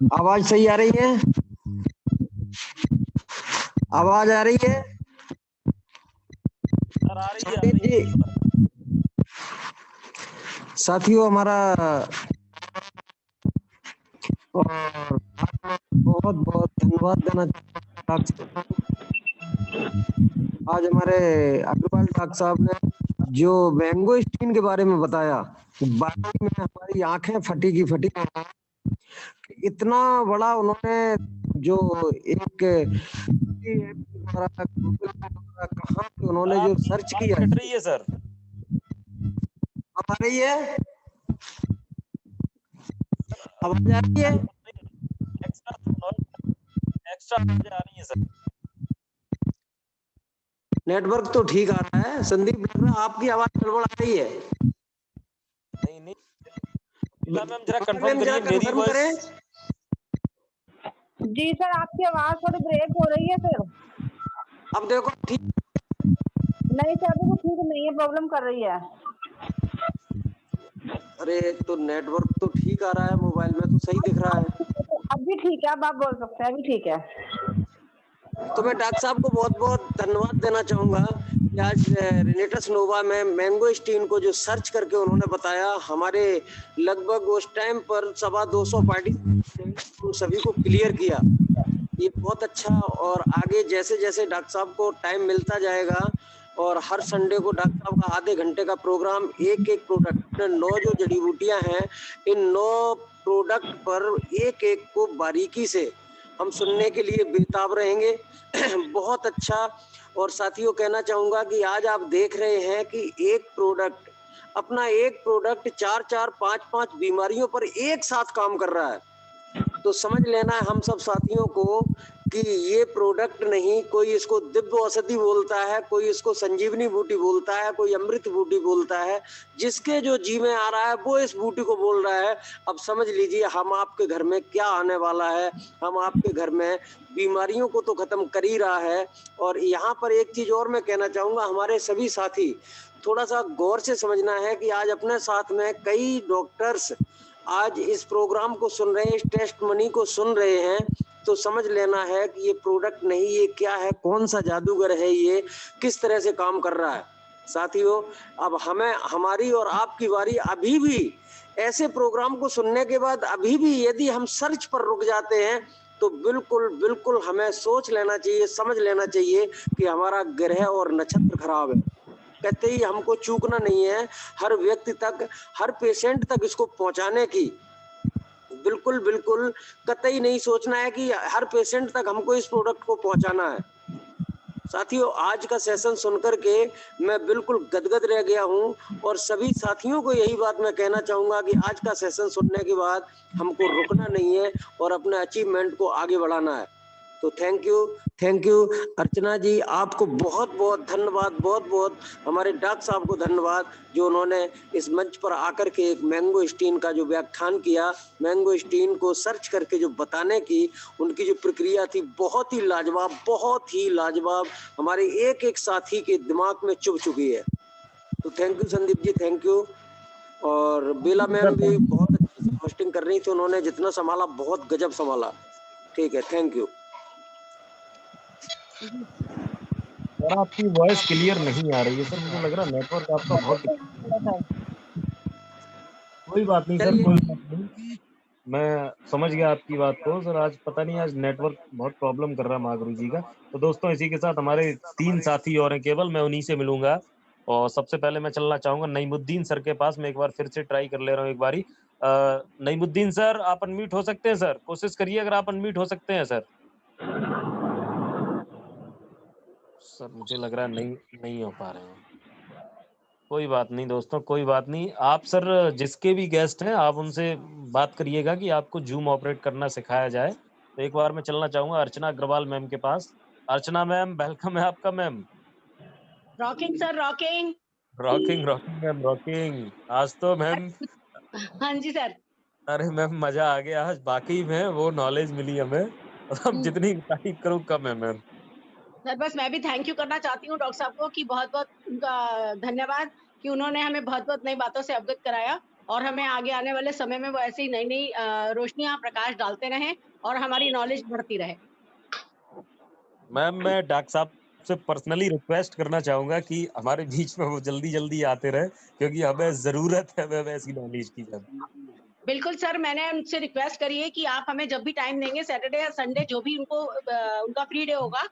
आवाज सही आ रही है? आवाज आ रही है? सर आ रही है। साथियों, हमारा बहुत बहुत धन्यवाद देना चाहता हूं। आज हमारे अग्रवाल डॉक्टर साहब ने जो मैंगोस्टीन के बारे में बताया, बाकी में हमारी आंखें फटी की फटी। इतना बड़ा उन्होंने जो एक कहाँ पे उन्होंने जो सर्च किया कट रही है सर। आ रही है? आवाज आ रही है? एक्स्ट्रा आवाज आ रही है सर। नेटवर्क तो ठीक आ रहा है संदीप, लग रहा है आपकी आवाज गड़बड़ आ रही है। नहीं मैम जरा कंफर्म मैम जरा करिए मेरी कंफर्म वॉइस। करें। जी सर, आपकी आवाज थोड़ी ब्रेक हो रही है सर। अब देखो ठीक? नहीं सर, अभी तो ठीक नहीं है, प्रॉब्लम कर रही है। अरे तो नेटवर्क तो ठीक आ रहा है, मोबाइल में तो सही दिख रहा है। अब भी ठीक है, अब आप बोल सकते हैं, अभी ठीक है। तो मैं डॉक्टर साहब को बहुत बहुत धन्यवाद देना चाहूंगा कि आज रिनेटस नोवा में मैंगोस्टीन को जो सर्च करके उन्होंने बताया, हमारे लगभग उस टाइम पर 225 पार्टिसिपेंट उन सभी को क्लियर किया। ये बहुत अच्छा, और आगे जैसे जैसे डॉक्टर साहब को टाइम मिलता जाएगा और हर संडे को डॉक्टर साहब का आधे घंटे का प्रोग्राम, एक एक प्रोडक्ट 9 जो जड़ी बूटियां हैं, इन 9 प्रोडक्ट पर एक एक को बारीकी से हम सुनने के लिए बेताब रहेंगे। बहुत अच्छा। और साथियों कहना चाहूंगा कि आज आप देख रहे हैं कि एक प्रोडक्ट 4-4, 5-5 बीमारियों पर एक साथ काम कर रहा है। तो समझ लेना है हम सब साथियों को कि ये प्रोडक्ट नहीं, कोई इसको दिव्य औषधि बोलता है, कोई इसको संजीवनी बूटी बोलता है, कोई अमृत बूटी बोलता है। जिसके जो जी में आ रहा है वो इस बूटी को बोल रहा है। अब समझ लीजिए हम आपके घर में क्या आने वाला है। हम आपके घर में बीमारियों को तो खत्म कर ही रहा है। और यहाँ पर एक चीज और मैं कहना चाहूंगा, हमारे सभी साथी थोड़ा सा गौर से समझना है कि आज अपने साथ में कई डॉक्टर्स आज इस प्रोग्राम को सुन रहे हैं, इस टेस्ट मनी को सुन रहे हैं। तो समझ लेना है कि ये प्रोडक्ट नहीं, ये क्या है, कौन सा जादूगर है, ये किस तरह से काम कर रहा है। साथियों अब हमें, हमारी और आपकी बारी। अभी भी ऐसे प्रोग्राम को सुनने के बाद अभी भी यदि हम सर्च पर रुक जाते हैं तो बिल्कुल बिल्कुल हमें सोच लेना चाहिए, समझ लेना चाहिए कि हमारा ग्रह और नक्षत्र खराब है। कहते ही हमको चूकना नहीं है, हर व्यक्ति तक, हर पेशेंट तक इसको पहुंचाने की बिल्कुल बिल्कुल कतई नहीं सोचना है कि हर पेशेंट तक हमको इस प्रोडक्ट को पहुंचाना है। साथियों आज का सेशन सुनकर के मैं बिल्कुल गदगद रह गया हूं, और सभी साथियों को यही बात मैं कहना चाहूंगा कि आज का सेशन सुनने के बाद हमको रुकना नहीं है और अपने अचीवमेंट को आगे बढ़ाना है। तो थैंक यू अर्चना जी, आपको बहुत बहुत धन्यवाद। बहुत बहुत हमारे डॉक्टर साहब को धन्यवाद जो उन्होंने इस मंच पर आकर के एक मैंगोस्टीन का जो व्याख्यान किया, मैंगोस्टीन को सर्च करके जो बताने की उनकी जो प्रक्रिया थी, बहुत ही लाजवाब, बहुत ही लाजवाब, हमारे एक एक साथी के दिमाग में चुभ चुकी है। तो thank you Sandeep ji, thank you. और बेला मैम भी बहुत अच्छे से होस्टिंग कर रही थी, उन्होंने जितना संभाला बहुत गजब संभाला। ठीक है, थैंक यू। सर आपकी वॉइस क्लियर नहीं आ रही है सर, मुझे लग रहा है नेटवर्क आपका बहुत। कोई बात नहीं सर, कोई बात नहीं, मैं समझ गया आपकी बात को सर। आज पता नहीं, आज नेटवर्क बहुत प्रॉब्लम कर रहा है महागुरु जी का। तो दोस्तों इसी के साथ हमारे 3 साथी और हैं केवल, मैं उन्हीं से मिलूंगा। और सबसे पहले मैं चलना चाहूंगा नईमुद्दीन सर के पास। मैं एक बार फिर से ट्राई कर ले रहा हूँ एक बारी। नईमुद्दीन सर आप अनम्यूट हो सकते हैं सर, कोशिश करिए अगर आप अनम्यूट हो सकते हैं सर। सर मुझे लग रहा है नहीं हो पा रहे हैं। कोई बात नहीं दोस्तों, कोई बात नहीं। आप सर जिसके भी गेस्ट हैं आप उनसे बात करिएगा कि आपको जूम ऑपरेट करना सिखाया जाए। तो एक बार मैं चलना चाहूंगा अर्चना अग्रवाल मैम के पास। अर्चना मैम वेलकम है आपका ma'am. Rocking sir, rocking rocking ma'am rocking. आज तो मैम हाँ जी सर। अरे मैम मजा आ गया आज, बाकी में वो नॉलेज मिली हमें, अब जितनी तारीफ करूँ कम है मैम। सर बस मैं भी थैंक यू करना चाहती हूँ डॉक्टर साहब को कि बहुत बहुत उनका धन्यवाद कि उन्होंने हमें बहुत बहुत नई बातों से अवगत कराया, और हमें आगे आने वाले समय में वो ऐसे ही नई नई रोशनियां प्रकाश डालते रहें और हमारी नॉलेज बढ़ती रहे। मैम मैं डॉक्टर साहब से पर्सनली रिक्वेस्ट करना चाहूंगा कि हमारे बीच में वो जल्दी जल्दी आते रहे, क्योंकि हमें जरूरत है हमें ऐसी नॉलेज की। बिल्कुल सर, मैंने उनसे रिक्वेस्ट करी है कि आप हमें जब भी टाइम देंगे, सैटरडे या संडे जो भी उनको उनका फ्री डे होगा,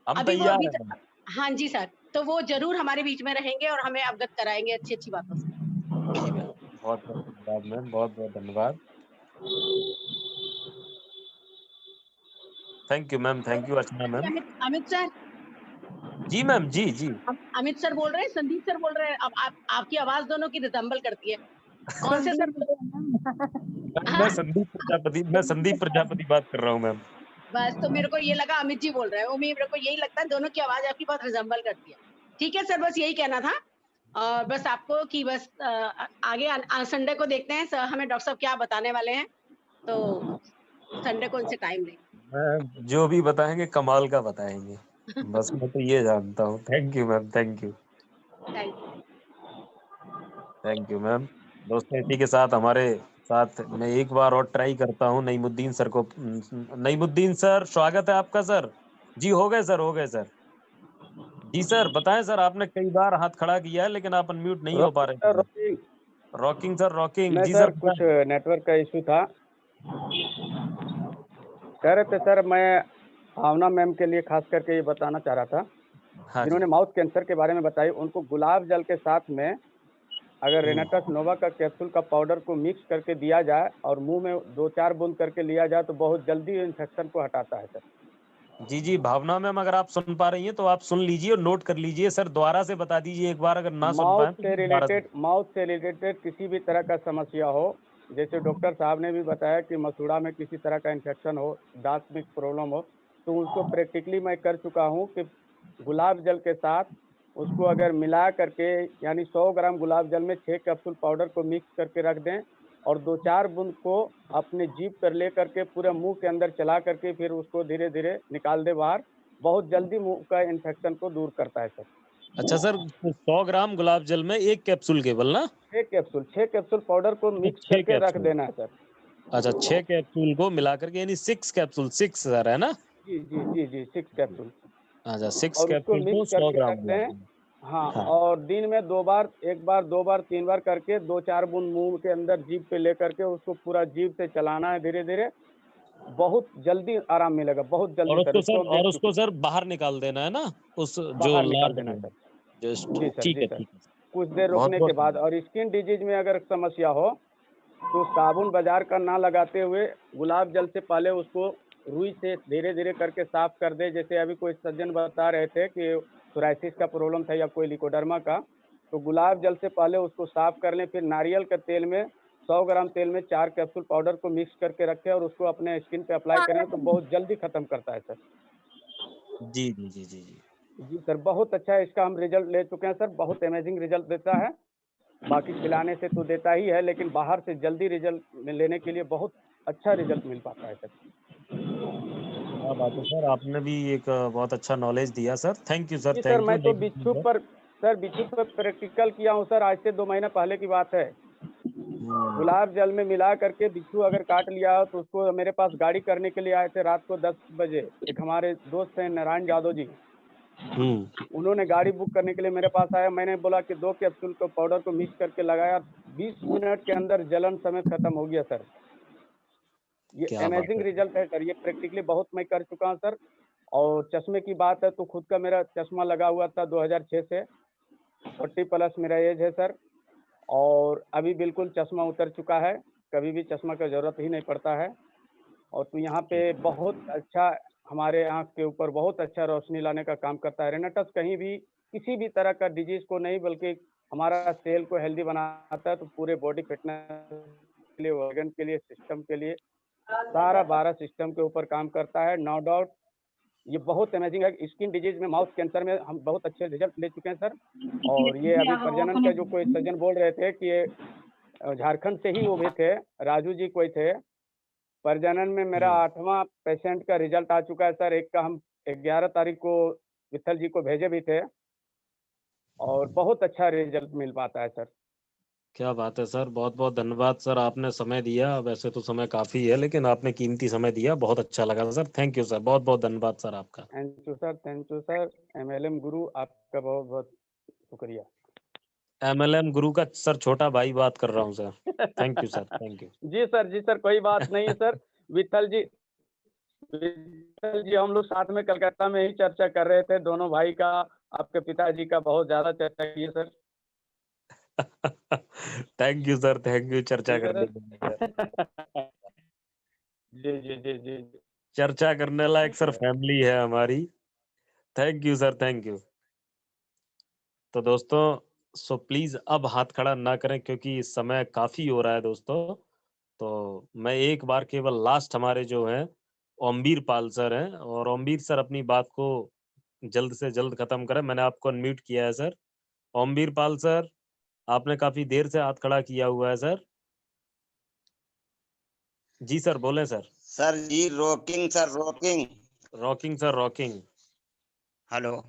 हम अभी वो तैयार अभी हैं। हाँ जी सर, तो वो जरूर हमारे बीच में रहेंगे और हमें अवगत कराएंगे अच्छी अच्छी बातों से। बहुत बहुत धन्यवाद मैम, बहुत बहुत धन्यवाद। Thank you ma'am, thank you Archana ma'am. Amit sir ji ma'am, जी जी। अमित सर बोल रहे हैं, संदीप सर बोल रहे हैं। अब आपकी आवाज दोनों की रिजम्बल करती है। कौन से सर बोल रहे हैं? मैं संदीप प्रजापति बात कर रहा हूँ मैम। बस तो मेरे को ये लगा अमित जी बोल रहे हैं, वो मेरे को यही लगता है, दोनों की आवाज आपकी बहुत रिजम्बल करती है। ठीक है सर, बस यही कहना था। और बस आपको कि बस आगे संडे को देखते हैं सर, हमें डॉक्टर साहब क्या बताने वाले हैं, तो संडे को उनसे टाइम लेंगे। मैं जो भी बताएंगे कमाल का बताएंगे, बस मैं तो ये जानता हूँ। Thank you ma'am, thank you, thank you ma'am. दोस्तों इसी के साथ हमारे साथ मैं एक बार और ट्राई करता हूँ नईमुद्दीन सर को। नईमुद्दीन सर, स्वागत है आपका सर। जी हो गए सर, हो गए सर। जी सर बताएं सर, आपने कई बार हाथ खड़ा किया है लेकिन आप अनम्यूट नहीं हो पा रहे हैं। Rocking sir, rocking. जी सर सर कुछ नेटवर्क का इशू था। कह रहे थे सर, मैं भावना मैम के लिए खास करके ये बताना चाह रहा था, हाँ जिन्होंने माउथ कैंसर के बारे में बताई, उनको गुलाब जल के साथ में अगर रेनाटस नोवा का कैप्सूल का पाउडर को मिक्स करके दिया जाए और मुंह में 2-4 बूंद करके लिया जाए तो बहुत जल्दी इन्फेक्शन को हटाता है सर। जी जी भावना मैम, अगर आप सुन पा रही हैं तो आप सुन लीजिए और नोट कर लीजिए। सर दोबारा से बता दीजिए एक बार, अगर ना सुन पाए तो माउथ से रिलेटेड किसी भी तरह का समस्या हो, जैसे डॉक्टर साहब ने भी बताया कि मसूड़ा में किसी तरह का इन्फेक्शन हो, दांत में प्रॉब्लम हो, तो उसको प्रैक्टिकली मैं कर चुका हूँ कि गुलाब जल के साथ उसको अगर मिला करके, यानी 100 ग्राम गुलाब जल में 6 कैप्सूल पाउडर को मिक्स करके रख दें और 2-4 बूंद को अपने जीभ पर ले करके पूरे मुंह के अंदर चला करके फिर उसको धीरे धीरे निकाल दे बाहर, बहुत जल्दी मुंह का इन्फेक्शन को दूर करता है सर। अच्छा सर, 100 ग्राम गुलाब जल में 1 कैप्सूल केवल ना? 6 कैप्सूल पाउडर को मिक्स करके रख देना है सर। अच्छा 6 कैप्सूल को मिला करके, यानी 6 कैप्सूल, 6 सर है ना? जी जी जी जी 6 कैप्सूल। अच्छा 6 और उसको कैप्सूल को मिक्स 100 करके ग्राम रख दें। हाँ, हाँ। और दिन में 2 बार, 1 बार, 2 बार, 3 बार करके 2-4 बूंद मुंह के अंदर जीभ पे लेकर के उसको पूरा जीभ से चलाना है धीरे धीरे, बहुत जल्दी आराम मिलेगा, बहुत जल्दी सर। और उसको सर बाहर निकाल देना है ना, उस जो बाहर निकाल लार्ज देना में। है सर। जस्ट जी सर, ठीक जी है, सर। ठीक है। कुछ देर रुकने के बाद, और स्किन डिजीज में अगर समस्या हो तो साबुन बाजार का ना लगाते हुए गुलाब जल से पहले उसको रुई से धीरे धीरे करके साफ कर दे। जैसे अभी कोई सज्जन बता रहे थे कि सोराइसिस का प्रॉब्लम था या कोई लिकोडर्मा का, तो गुलाब जल से पहले उसको साफ कर लें, फिर नारियल के तेल में 100 ग्राम तेल में 4 कैप्सूल पाउडर को मिक्स करके रखें और उसको अपने स्किन पे अप्लाई करें तो बहुत जल्दी खत्म करता है सर। जी जी जी जी जी जी सर, बहुत अच्छा है, इसका हम रिजल्ट ले चुके हैं सर, बहुत अमेजिंग रिजल्ट देता है। बाकी खिलाने से तो देता ही है, लेकिन बाहर से जल्दी रिजल्ट लेने के लिए बहुत अच्छा रिजल्ट मिल पाता है सर। क्या बात है सर, आपने भी एक बहुत अच्छा नॉलेज दिया सर। थैंक यू सर, जी सर, थैंक यू। मैं तो बिच्छू पर प्रैक्टिकल किया हूँ सर, आज से 2 महीने पहले की बात है। गुलाब जल में मिला करके बिच्छू अगर काट लिया हो तो उसको मेरे पास गाड़ी करने के लिए आए थे रात को 10 बजे, एक हमारे दोस्त हैं नारायण यादव जी, उन्होंने गाड़ी बुक करने के लिए मेरे पास आया। मैंने बोला कि 2 कैप्सूल को पाउडर को मिक्स करके लगाया, 20 मिनट के अंदर जलन समेत खत्म हो गया सर। ये अमेजिंग रिजल्ट है सर, ये प्रैक्टिकली बहुत मैं कर चुका हूँ सर। और चश्मे की बात है तो खुद का मेरा चश्मा लगा हुआ था 2006 से, 40+ मेरा एज है सर, और अभी बिल्कुल चश्मा उतर चुका है, कभी भी चश्मा का जरूरत ही नहीं पड़ता है। और तो यहाँ पे बहुत अच्छा हमारे आँख के ऊपर बहुत अच्छा रोशनी लाने का काम करता है। रेनाटस कहीं भी किसी भी तरह का डिजीज को नहीं, बल्कि हमारा सेल को हेल्दी बनाता है, तो पूरे बॉडी फिटनेस के लिए, ऑर्गन के लिए, सिस्टम के लिए, सारा 12 सिस्टम के ऊपर काम करता है। नो डाउट ये बहुत अमेजिंग है। स्किन डिजीज में, माउथ कैंसर में हम बहुत अच्छे रिजल्ट ले चुके हैं सर। और ये अभी प्रजनन का जो कोई सज्जन बोल रहे थे कि ये झारखंड से ही वो भी थे, राजू जी कोई थे, प्रजनन में मेरा 8वां पेशेंट का रिजल्ट आ चुका है सर। एक का हम 11 तारीख को विठल जी को भेजे भी थे, और बहुत अच्छा रिजल्ट मिल पाता है सर। क्या बात है सर, बहुत बहुत धन्यवाद सर, आपने समय दिया। वैसे तो समय काफी है लेकिन आपने कीमती समय दिया, बहुत अच्छा लगा सर। थैंक यू सर, बहुत बहुत धन्यवाद सर आपका। Thank you sir, thank you sir. MLM गुरु आपका बहुत बहुत शुक्रिया। MLM गुरु का सर छोटा भाई बात कर रहा हूँ sir. Thank you sir, thank you. जी सर, कोई बात नहीं है सर। विठल जी हम लोग साथ में कलकत्ता में ही चर्चा कर रहे थे, दोनों भाई का, आपके पिताजी का बहुत ज्यादा चर्चा किए sir. Thank you sir, thank you चर्चा करने के लिए। जी जी जी जी जी। चर्चा करने लायक सर फैमिली है हमारी। Thank you sir, thank you. तो दोस्तों सो प्लीज अब हाथ खड़ा ना करें क्योंकि समय काफी हो रहा है दोस्तों। तो मैं एक बार केवल लास्ट हमारे जो हैं ओमवीर पाल सर हैं, और ओमवीर सर अपनी बात को जल्द से जल्द खत्म करें। मैंने आपको अनम्यूट किया है सर। ओमवीर पाल सर, आपने काफी देर से हाथ खड़ा किया हुआ है सर। जी सर, बोले सर। सर जी rocking sir rocking. Rocking sir rocking. Hello.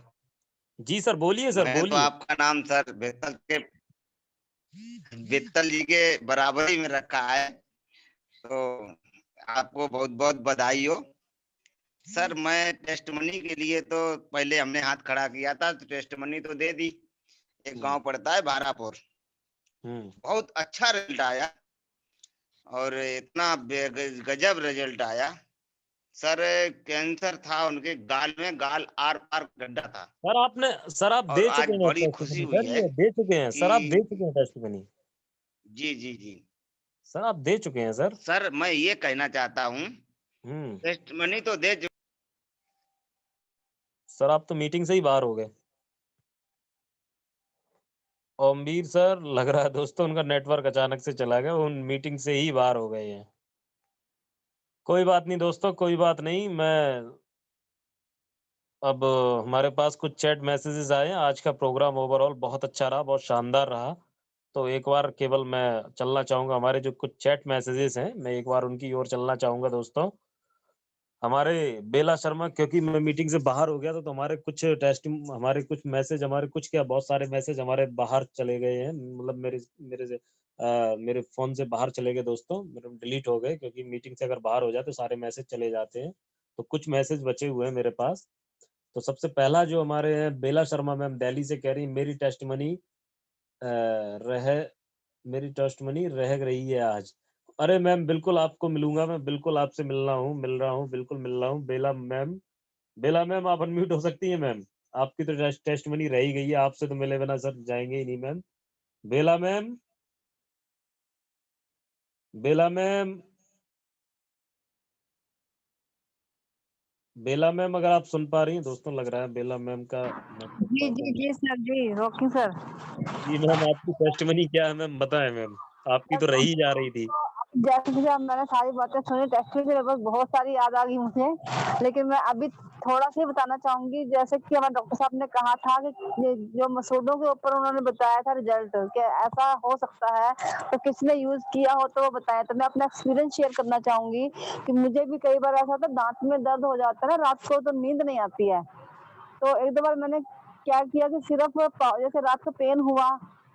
जी सर, बोलिए सर, मैं तो बोलिए। आपका नाम सर वित्तल जी के बराबरी में रखा है, तो आपको बहुत बहुत बधाई हो। सर मैं टेस्ट मनी के लिए तो पहले हमने हाथ खड़ा किया था, तो टेस्ट मनी तो दे दी। एक गांव पड़ता है भारापुर, बहुत अच्छा रिजल्ट आया और इतना गजब रिजल्ट आया। सर कैंसर था उनके गाल में, गाल आर पार गड्ढा था। सर आप और दे आज चुके हैं बड़ी टेस्ट खुशी मनी हुई सर, है ये दे चुके हैं सर, आप दे कि चुके हैं टेस्ट मनी जी जी जी सर, आप दे चुके हैं सर। सर मैं ये कहना चाहता हूँ, टेस्ट मनी तो दे सर आप तो मीटिंग से ही बाहर हो गए। ओमवीर सर, लग रहा है दोस्तों उनका नेटवर्क अचानक से चला गया, उन मीटिंग से ही बाहर हो गए हैं। कोई बात नहीं दोस्तों, कोई बात नहीं। मैं अब हमारे पास कुछ चैट मैसेजेस आए हैं। आज का प्रोग्राम ओवरऑल बहुत अच्छा रहा, बहुत शानदार रहा। तो एक बार केवल मैं चलना चाहूँगा, हमारे जो कुछ चैट मैसेजेस हैं, मैं एक बार उनकी ओर चलना चाहूँगा दोस्तों। हमारे बेला शर्मा, क्योंकि मैं मीटिंग से बाहर हो गया था, तो हमारे कुछ हमारे कुछ मैसेज, हमारे कुछ क्या बहुत सारे मैसेज हमारे बाहर चले गए हैं, मतलब मेरे फ़ोन से बाहर चले गए दोस्तों, मेरे डिलीट हो गए, क्योंकि मीटिंग से अगर बाहर हो जाए तो सारे मैसेज चले जाते हैं। तो कुछ मैसेज बचे हुए हैं मेरे पास। तो सबसे पहला जो हमारे हैं, बेला शर्मा मैम दिल्ली से कह रही हैं, मेरी टेस्टमनी रह रही है आज। अरे मैम बिल्कुल आपको मिलूंगा, मैं बिल्कुल आपसे मिल रहा हूँ, बिल्कुल मिल रहा हूँ। बेला मैम आप अनम्यूट हो सकती हैं मैम। आपकी तो टेस्टमनी रह ही गई है, आपसे तो मिले बिना सर जाएंगे ही नहीं मैम। बेला मैम, बेला मैम, बेला मैम, अगर आप सुन पा रही हैं दोस्तों, लग रहा है बेला मैम का नेटवर्क जी जी प्रॉब्लम है। जी सर जी, रॉकिंग सर। जी मैम, आपकी टेस्टमनी क्या है मैम, बताएं मैम। आपकी तो रही जा रही थी। जैसे कि अब मैंने सारी बातें सुनी, टेस्ट में लगभग बहुत सारी याद आ गई मुझे, लेकिन मैं अभी थोड़ा सा ही बताना चाहूंगी। जैसे कि हमारे डॉक्टर साहब ने कहा था कि ये जो मसूदों के ऊपर उन्होंने बताया था रिजल्ट, कि ऐसा हो सकता है, तो किसने यूज किया हो तो वो बताया। तो मैं अपना एक्सपीरियंस शेयर करना चाहूंगी कि मुझे भी कई बार ऐसा होता है, दांत में दर्द हो जाता है ना रात को, तो नींद नहीं आती है। तो एक दो बार मैंने क्या किया कि सिर्फ जैसे रात को पेन हुआ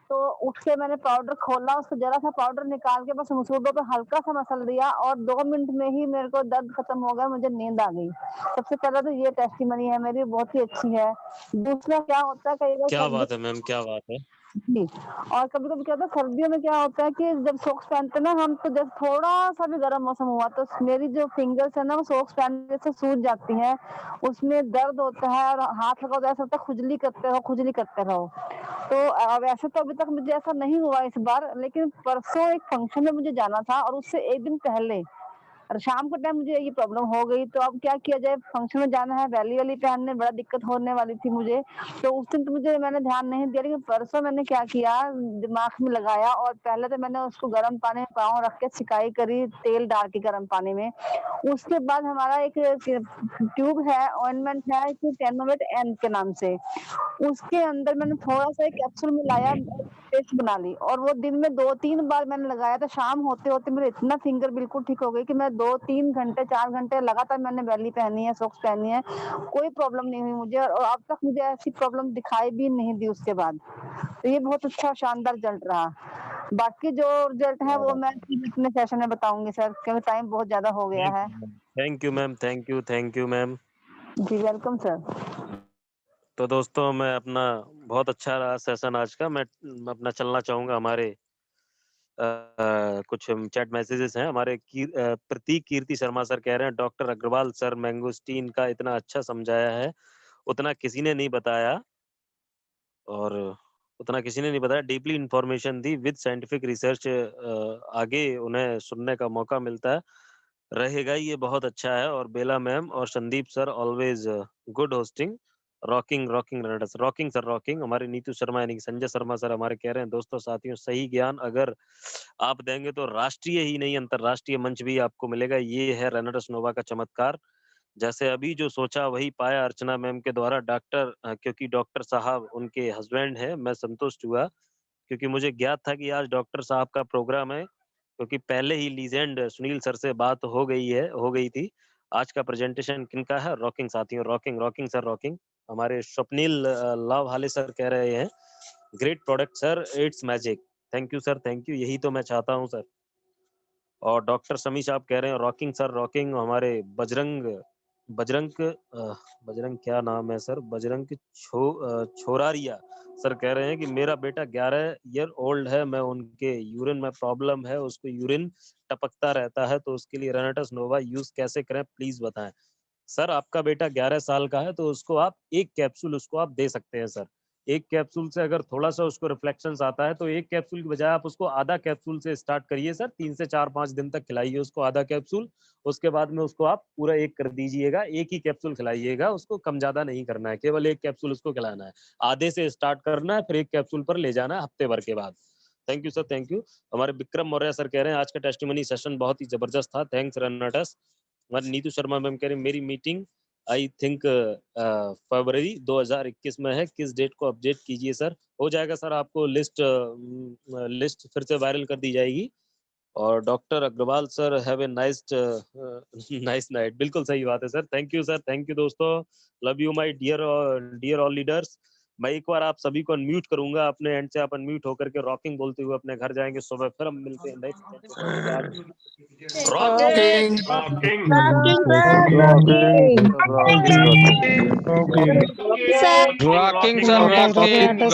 तो उठ के मैंने पाउडर खोला, उसको जरा सा पाउडर निकाल के बस मसूदों पे हल्का सा मसल दिया और 2 मिनट में ही मेरे को दर्द खत्म हो गया, मुझे नींद आ गई। सबसे पहला तो ये टेस्टिमनी है मेरी, बहुत ही अच्छी है। दूसरा क्या होता है, कई बार क्या सर्दी बात है मैम, क्या बात है। जी, और कभी-कभी क्या होता है सर्दियों में क्या होता है कि जब सॉक्स पहनते हैं ना हम, तो जब थोड़ा-सा भी गर्म मौसम हुआ तो मेरी जो फिंगर्स है ना वो सॉक्स पहनने से सूज जाती हैं। उसमें दर्द होता है और हाथ लगाओ तो ऐसा होता है खुजली करते रहो। तो वैसे तो अभी तक मुझे ऐसा नहीं हुआ इस बार, लेकिन परसों एक फंक्शन में मुझे जाना था और उससे 1 दिन पहले और शाम के टाइम मुझे ये प्रॉब्लम हो गई। तो अब क्या किया जाए, फंक्शन में जाना है, वैली पहनने बड़ा दिक्कत होने वाली थी मुझे। तो उस दिन तो मैंने ध्यान नहीं दिया, लेकिन परसों मैंने क्या किया, दिमाग में लगाया और पहले तो मैंने उसको गर्म पानी में पाँव रख के सिकाई करी, तेल डाल के गर्म पानी में। उसके बाद हमारा एक ट्यूब है, ऑइंटमेंट है कि टेनोवेट एम के नाम से, उसके अंदर मैंने थोड़ा-सा एक कैप्सूल मिलाया, पेस्ट बना ली और वो दिन में 2-3 बार मैंने लगाया। तो शाम होते-होते मेरे इतना फिंगर बिल्कुल ठीक हो गई कि मैं 2-3 घंटे, 4 घंटे लगातार मैंने वैली पहनी है, सॉक्स पहनी है, कोई प्रॉब्लम नहीं हुई मुझे और अब तक मुझे ऐसी प्रॉब्लम दिखाई भी नहीं दी उसके बाद। तो ये बहुत अच्छा शानदार रिजल्ट रहा। बाकी जो रिजल्ट है वो मैं फिर अपने सेशन में बताऊँगी सर, क्योंकि टाइम बहुत ज़्यादा हो गया है। Thank you ma'am, thank you ma'am. जी, वेलकम सर। तो दोस्तों मैं अपना बहुत अच्छा रहा सेशन आज का। मैं अपना चलना चाहूँगा, हमारे कुछ चैट मैसेजेस हैं। हमारे प्रतीक कीर्ति शर्मा सर कह रहे हैं, डॉक्टर अग्रवाल सर मैंगोस्टीन का इतना अच्छा समझाया है, उतना किसी ने नहीं बताया, और उतना किसी ने नहीं बताया, deeply information the with scientific research. आगे उन्हें सुनने का मौका मिलता है रहेगा, ये बहुत अच्छा है। और बेला मैम और Sandeep sir always good hosting, rocking rocking runners, rocking sir rocking. हमारे नीतू शर्मा यानी कि संजय शर्मा सर हमारे कह रहे हैं दोस्तों साथियों सही ज्ञान अगर आप देंगे तो राष्ट्रीय ही नहीं अंतरराष्ट्रीय मंच भी आपको मिलेगा। ये है रनर्स नोवा का चमत्कार। जैसे अभी जो सोचा वही पाया अर्चना मैम के द्वारा डॉक्टर क्योंकि डॉक्टर साहब उनके हस्बैंड हैं, मैं संतुष्ट हुआ क्योंकि मुझे ज्ञात था कि आज डॉक्टर साहब का प्रोग्राम है, क्योंकि पहले ही लीजेंड सुनील सर से बात हो गई थी। आज का प्रेजेंटेशन किनका है? रॉकिंग साथियों, रॉकिंग रॉकिंग सर रॉकिंग। हमारे स्वप्निल लाव हाले सर कह रहे हैं great product sir, it's magic. Thank you sir, thank you, यही तो मैं चाहता हूं सर। और डॉक्टर समीश आप कह रहे हैं रॉकिंग सर रॉकिंग। हमारे बजरंग क्या नाम है सर, बजरंग छोरारिया सर कह रहे हैं कि मेरा बेटा 11 ईयर ओल्ड है, मैं उनके यूरिन में प्रॉब्लम है, उसको यूरिन टपकता रहता है, तो उसके लिए रनटस नोवा यूज कैसे करें प्लीज बताएं। सर आपका बेटा 11 साल का है तो उसको आप एक कैप्सूल उसको आप दे सकते हैं सर। एक कैप्सूल से अगर थोड़ा सा उसको रिफ्लेक्शंस आता है तो एक कैप्सूल की बजाय आप उसको आधा कैप्सूल से स्टार्ट करिए सर। 3 से 4-5 दिन तक खिलाइए उसको आधा कैप्सूल, उसके बाद में उसको आप पूरा एक कर दीजिएगा। एक ही कैप्सूल खिलाइएगा उसको, कम ज्यादा नहीं करना है, केवल एक कैप्सूल उसको खिलाना है। आधे से स्टार्ट करना है फिर एक कैप्सूल पर ले जाना है हफ्ते भर के बाद। Thank you sir, thank you. हमारे विक्रम मौर्य सर कह रहे हैं आज का टेस्टिमनी सेशन बहुत ही जबरदस्त था, थैंक्स रनटस। हमारी नीतू शर्मा मैम कह रहे हैं मेरी मीटिंग आई थिंक फरवरी 2021 में है, किस डेट को अपडेट कीजिए सर। हो जाएगा सर, आपको लिस्ट फिर से वायरल कर दी जाएगी। और doctor Agarwal sir have a nice night, बिल्कुल सही बात है sir. Thank you sir, thank you दोस्तों, love you my dear all leaders. मैं एक बार आप सभी को अनम्यूट करूंगा, अपने एंड से आप अनम्यूट होकर के रॉकिंग बोलते हुए अपने घर जाएंगे। सुबह फिर हम मिलते हैं next rocking rocking sir rocking